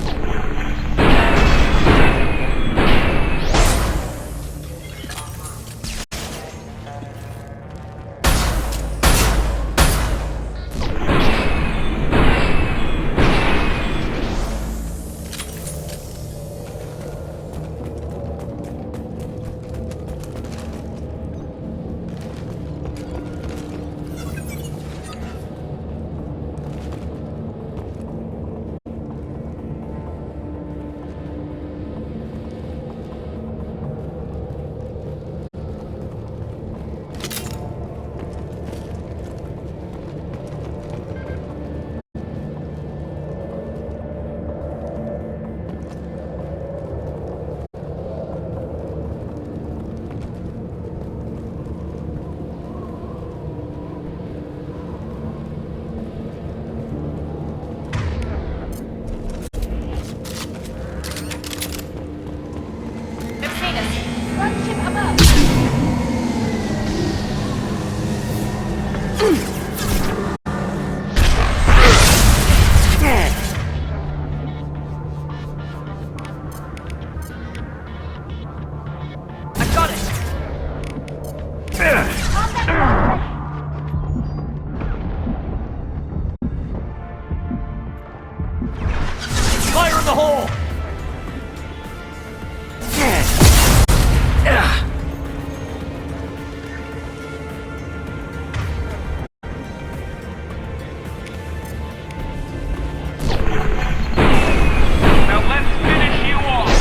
Fire in the hole! Now let's finish you off!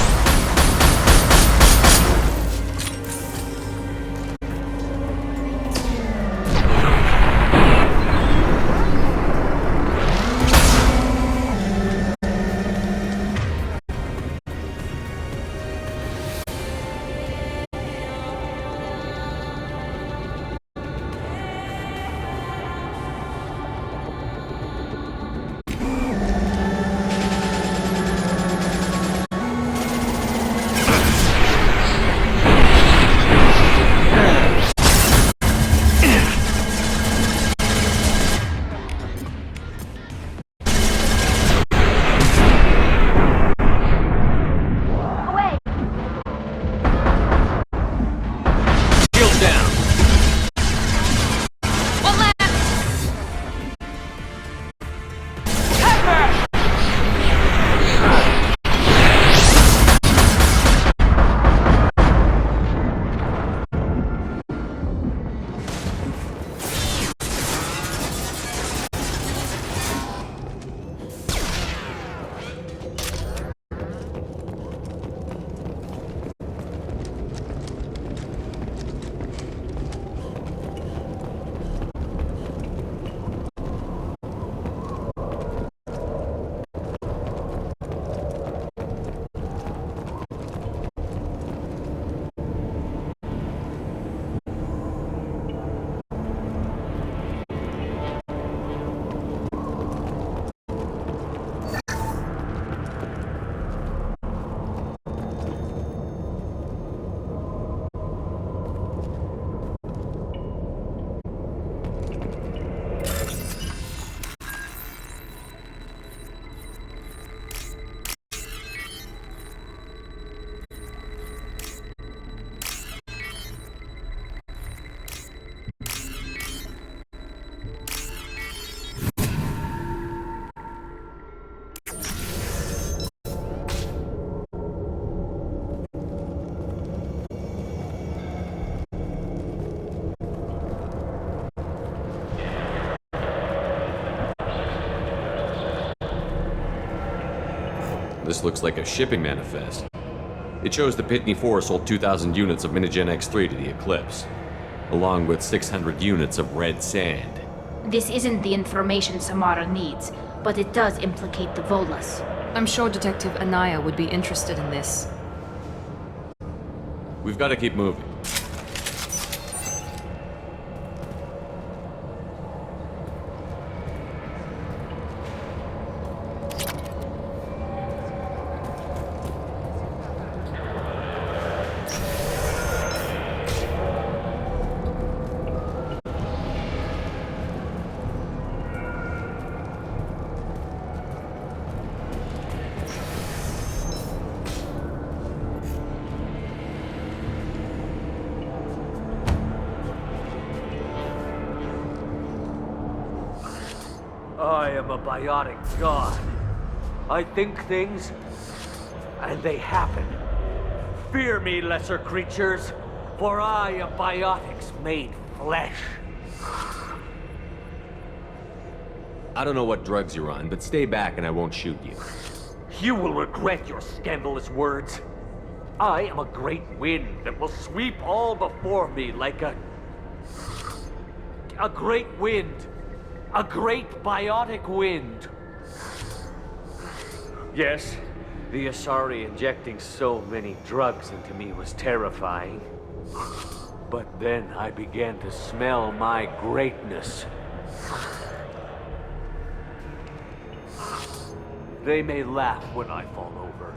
This looks like a shipping manifest. It shows the Pitney 4 sold 2,000 units of Minigen X3 to the Eclipse, along with 600 units of red sand. This isn't the information Samara needs, but it does implicate the Volas. I'm sure Detective Anaya would be interested in this. We've got to keep moving. I am a biotic god. I think things, and they happen. Fear me, lesser creatures, for I am biotics made flesh. I don't know what drugs you're on, but stay back and I won't shoot you. You will regret your scandalous words. I am a great wind that will sweep all before me like a great wind. A great biotic wind. Yes, the Asari injecting so many drugs into me was terrifying. But then I began to smell my greatness. They may laugh when I fall over,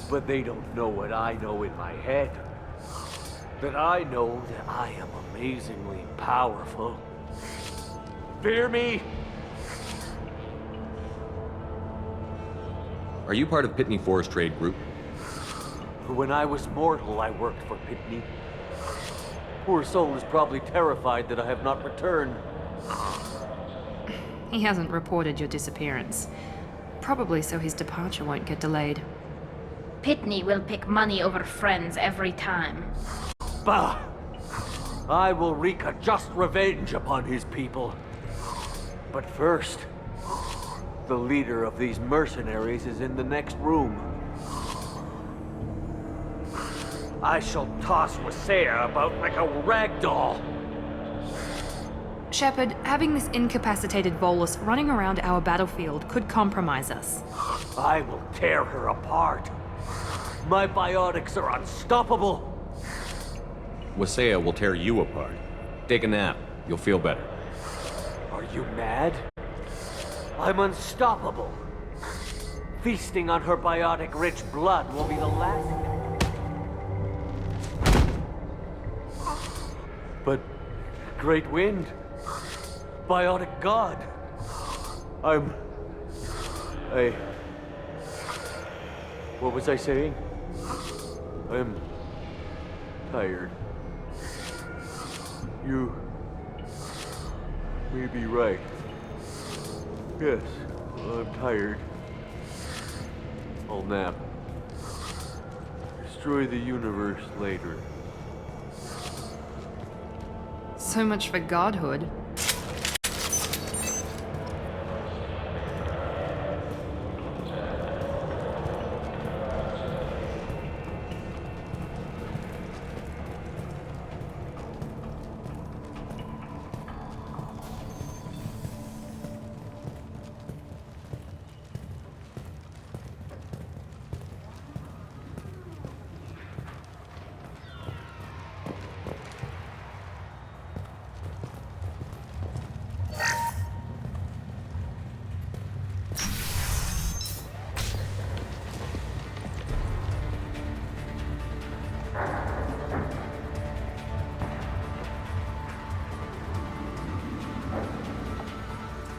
but they don't know what I know in my head. That I know that I am amazingly powerful. Fear me? Are you part of Pitney 4's trade group? When I was mortal, I worked for Pitney. Poor soul is probably terrified that I have not returned. He hasn't reported your disappearance. Probably so his departure won't get delayed. Pitney will pick money over friends every time. Bah! I will wreak a just revenge upon his people. But first, the leader of these mercenaries is in the next room. I shall toss Wasea about like a rag doll. Shepard, having this incapacitated Volus running around our battlefield could compromise us. I will tear her apart. My biotics are unstoppable. Wasea will tear you apart. Take a nap. You'll feel better. Are you mad? I'm unstoppable. Feasting on her biotic-rich blood will be the last... But... Great Wind... Biotic God... What was I saying? I'm... tired. You... may be right. Yes, I'm tired. I'll nap. Destroy the universe later. So much for godhood.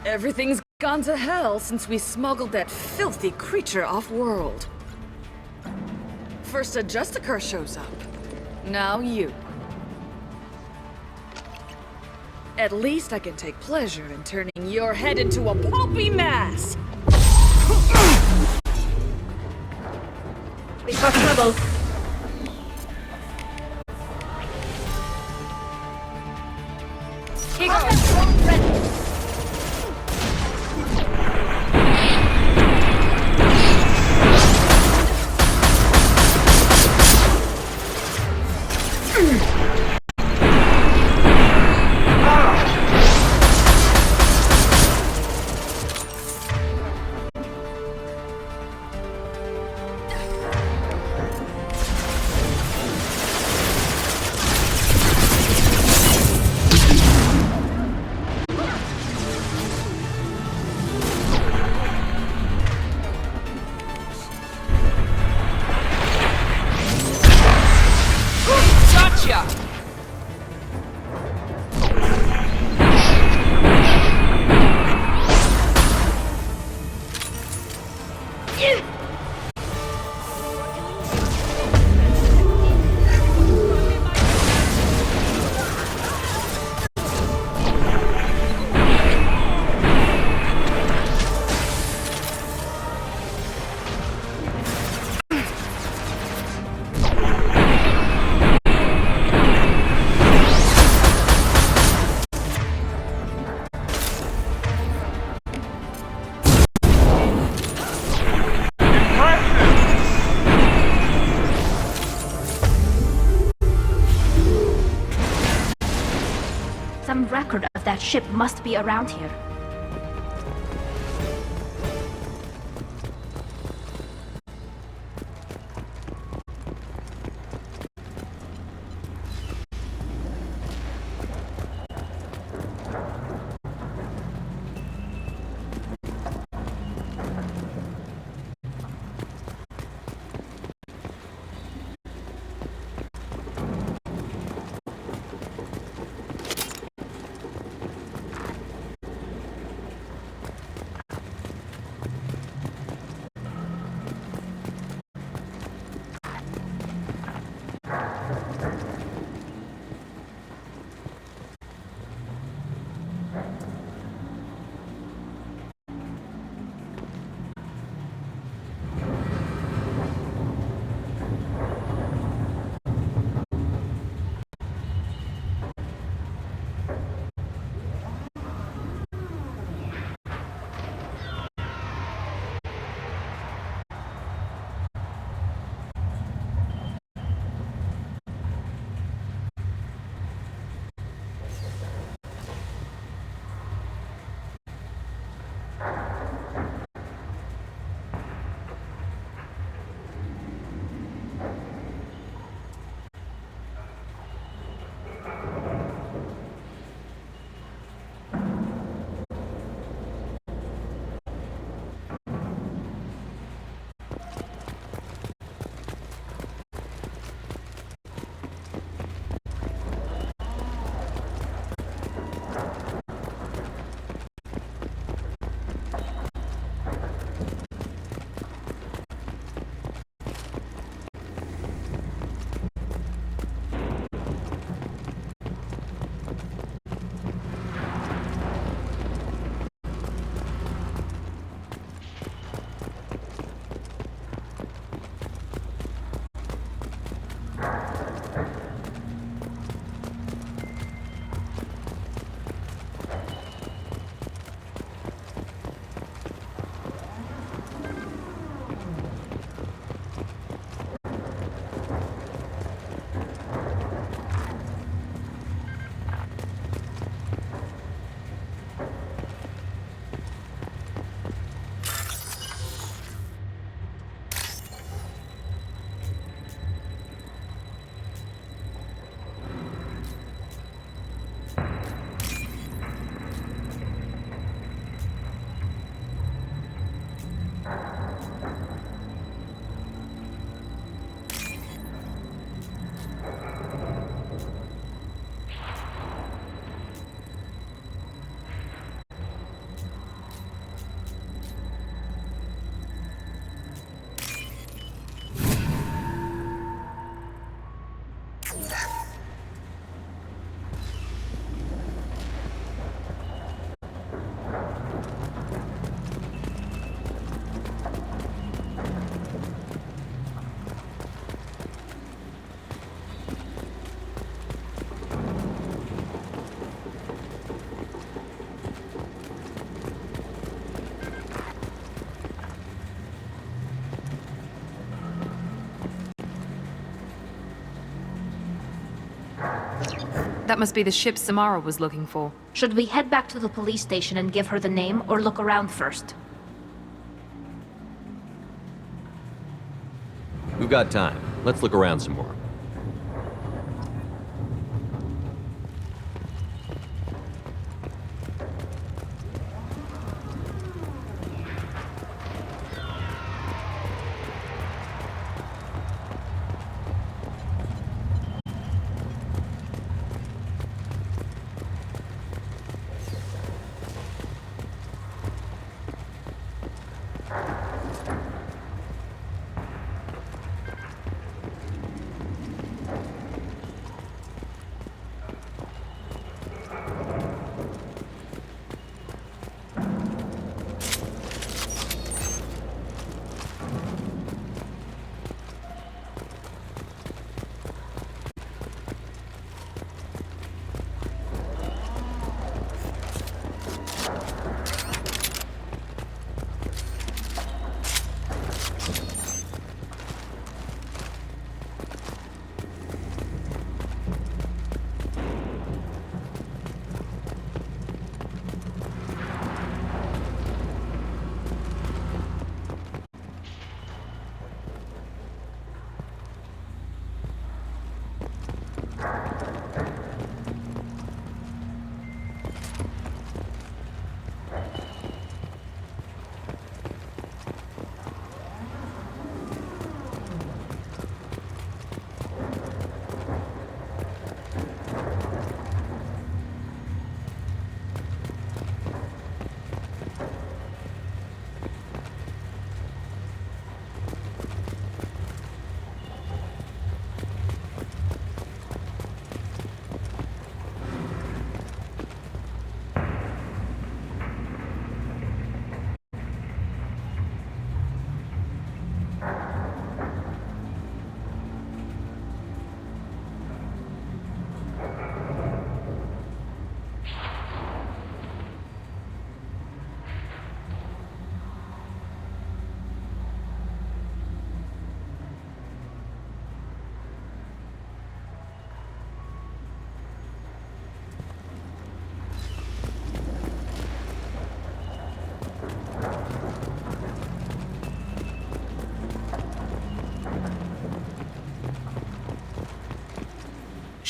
Everything's gone to hell since we smuggled that filthy creature off-world. First a Justicar shows up. Now you. At least I can take pleasure in turning your head into a pulpy mass! We got trouble. Take off. Ready. Some record of that ship must be around here. That must be the ship Samara was looking for. Should we head back to the police station and give her the name, or look around first? We've got time. Let's look around some more.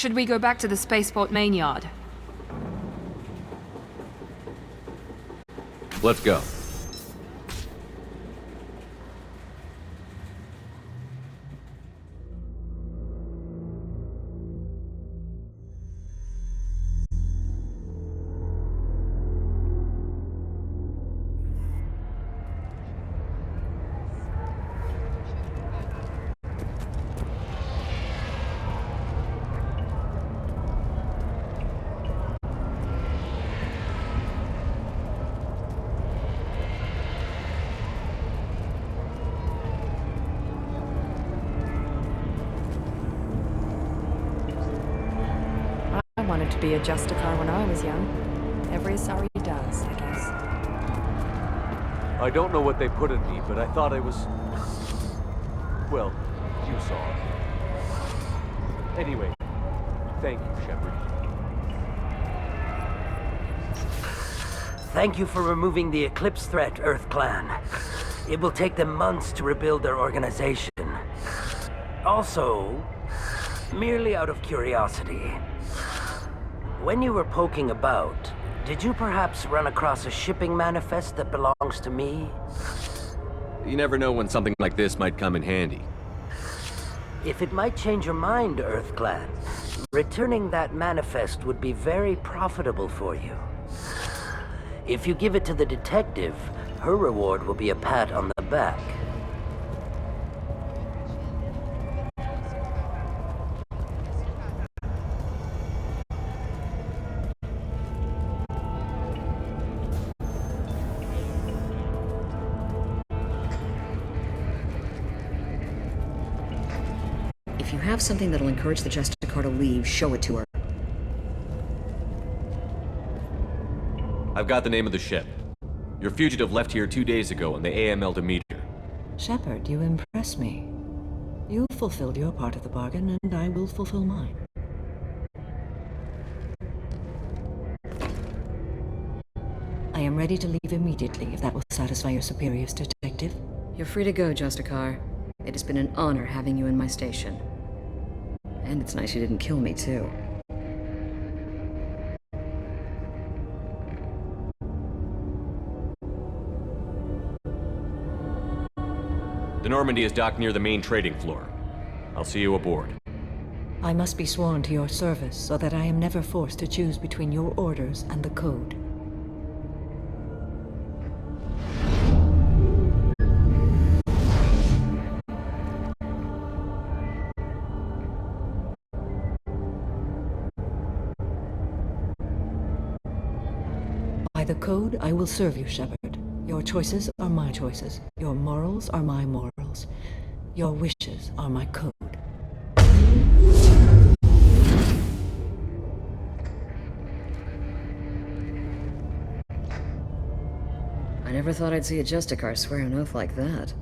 Should we go back to the spaceport main yard? Let's go. I wanted to be a Justicar when I was young. Every Asari does, I guess. I don't know what they put in me, but I thought I was... Well, you saw it. Anyway, thank you, Shepard. Thank you for removing the Eclipse threat, Earth Clan. It will take them months to rebuild their organization. Also, merely out of curiosity, when you were poking about, did you perhaps run across a shipping manifest that belongs to me? You never know when something like this might come in handy. If it might change your mind, Earth Clan, returning that manifest would be very profitable for you. If you give it to the detective, her reward will be a pat on the back. If you have something that'll encourage the Justicar to leave, show it to her. I've got the name of the ship. Your fugitive left here 2 days ago on the AML Demeter. Shepard, you impress me. You fulfilled your part of the bargain, and I will fulfill mine. I am ready to leave immediately, if that will satisfy your superiors, Detective. You're free to go, Justicar. It has been an honor having you in my station. And it's nice you didn't kill me, too. The Normandy is docked near the main trading floor. I'll see you aboard. I must be sworn to your service, so that I am never forced to choose between your orders and the Code. By the Code, I will serve you, Shepard. Your choices are my choices. Your morals are my morals. Your wishes are my code. I never thought I'd see a Justicar swear an oath like that.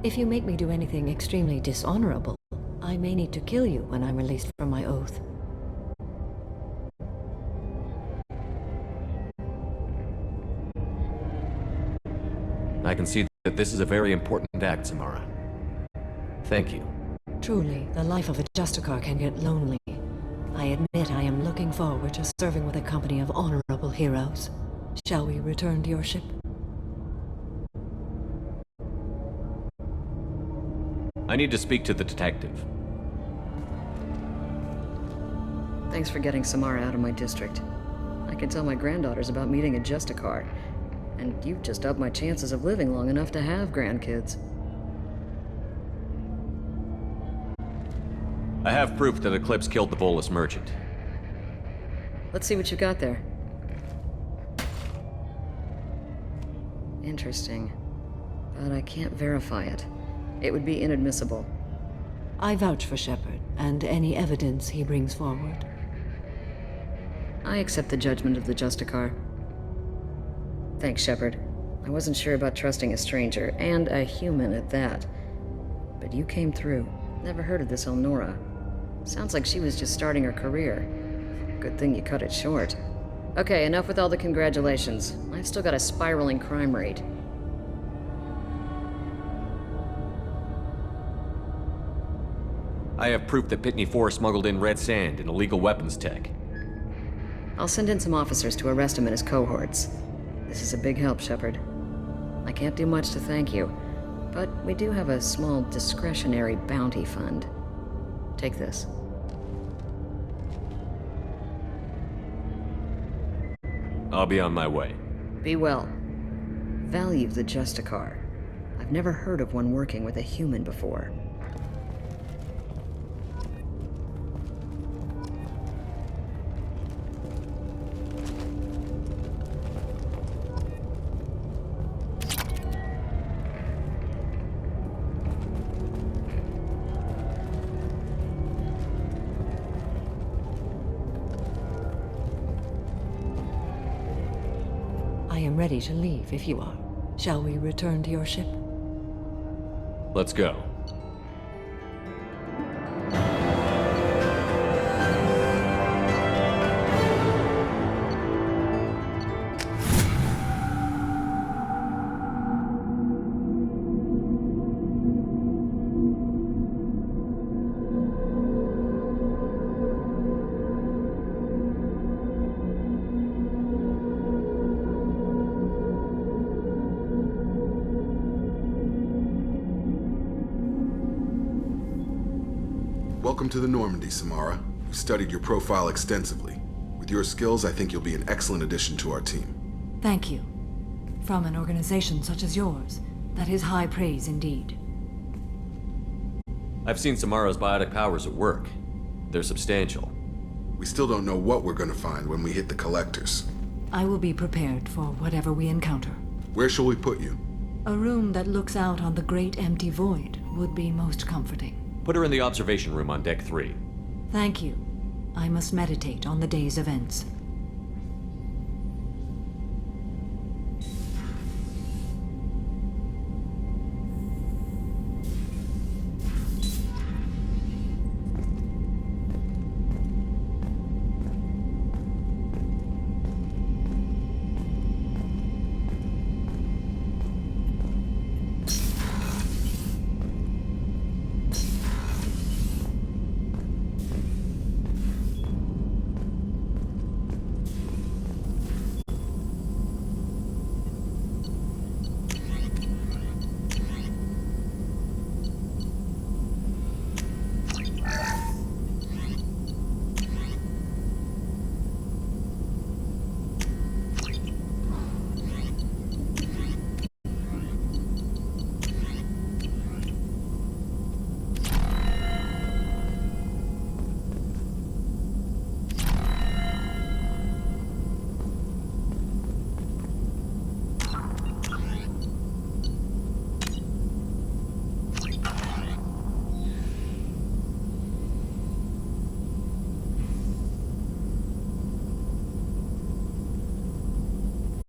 If you make me do anything extremely dishonorable, I may need to kill you when I'm released from my oath. I can see that this is a very important act, Samara. Thank you. Truly, the life of a Justicar can get lonely. I admit I am looking forward to serving with a company of honorable heroes. Shall we return to your ship? I need to speak to the detective. Thanks for getting Samara out of my district. I can tell my granddaughters about meeting a Justicar. And you've just upped my chances of living long enough to have grandkids. I have proof that Eclipse killed the Volus merchant. Let's see what you got there. Interesting. But I can't verify it. It would be inadmissible. I vouch for Shepard, and any evidence he brings forward. I accept the judgment of the Justicar. Thanks, Shepard. I wasn't sure about trusting a stranger, and a human at that. But you came through. Never heard of this Elnora. Sounds like she was just starting her career. Good thing you cut it short. Okay, enough with all the congratulations. I've still got a spiraling crime rate. I have proof that Pitney 4 smuggled in red sand and illegal weapons tech. I'll send in some officers to arrest him and his cohorts. This is a big help, Shepard. I can't do much to thank you, but we do have a small discretionary bounty fund. Take this. I'll be on my way. Be well. Value the Justicar. I've never heard of one working with a human before. I am ready to leave if you are. Shall we return to your ship? Let's go. Welcome to the Normandy, Samara. We've studied your profile extensively. With your skills, I think you'll be an excellent addition to our team. Thank you. From an organization such as yours, that is high praise indeed. I've seen Samara's biotic powers at work. They're substantial. We still don't know what we're gonna find when we hit the collectors. I will be prepared for whatever we encounter. Where shall we put you? A room that looks out on the great empty void would be most comforting. Put her in the observation room on Deck 3. Thank you. I must meditate on the day's events.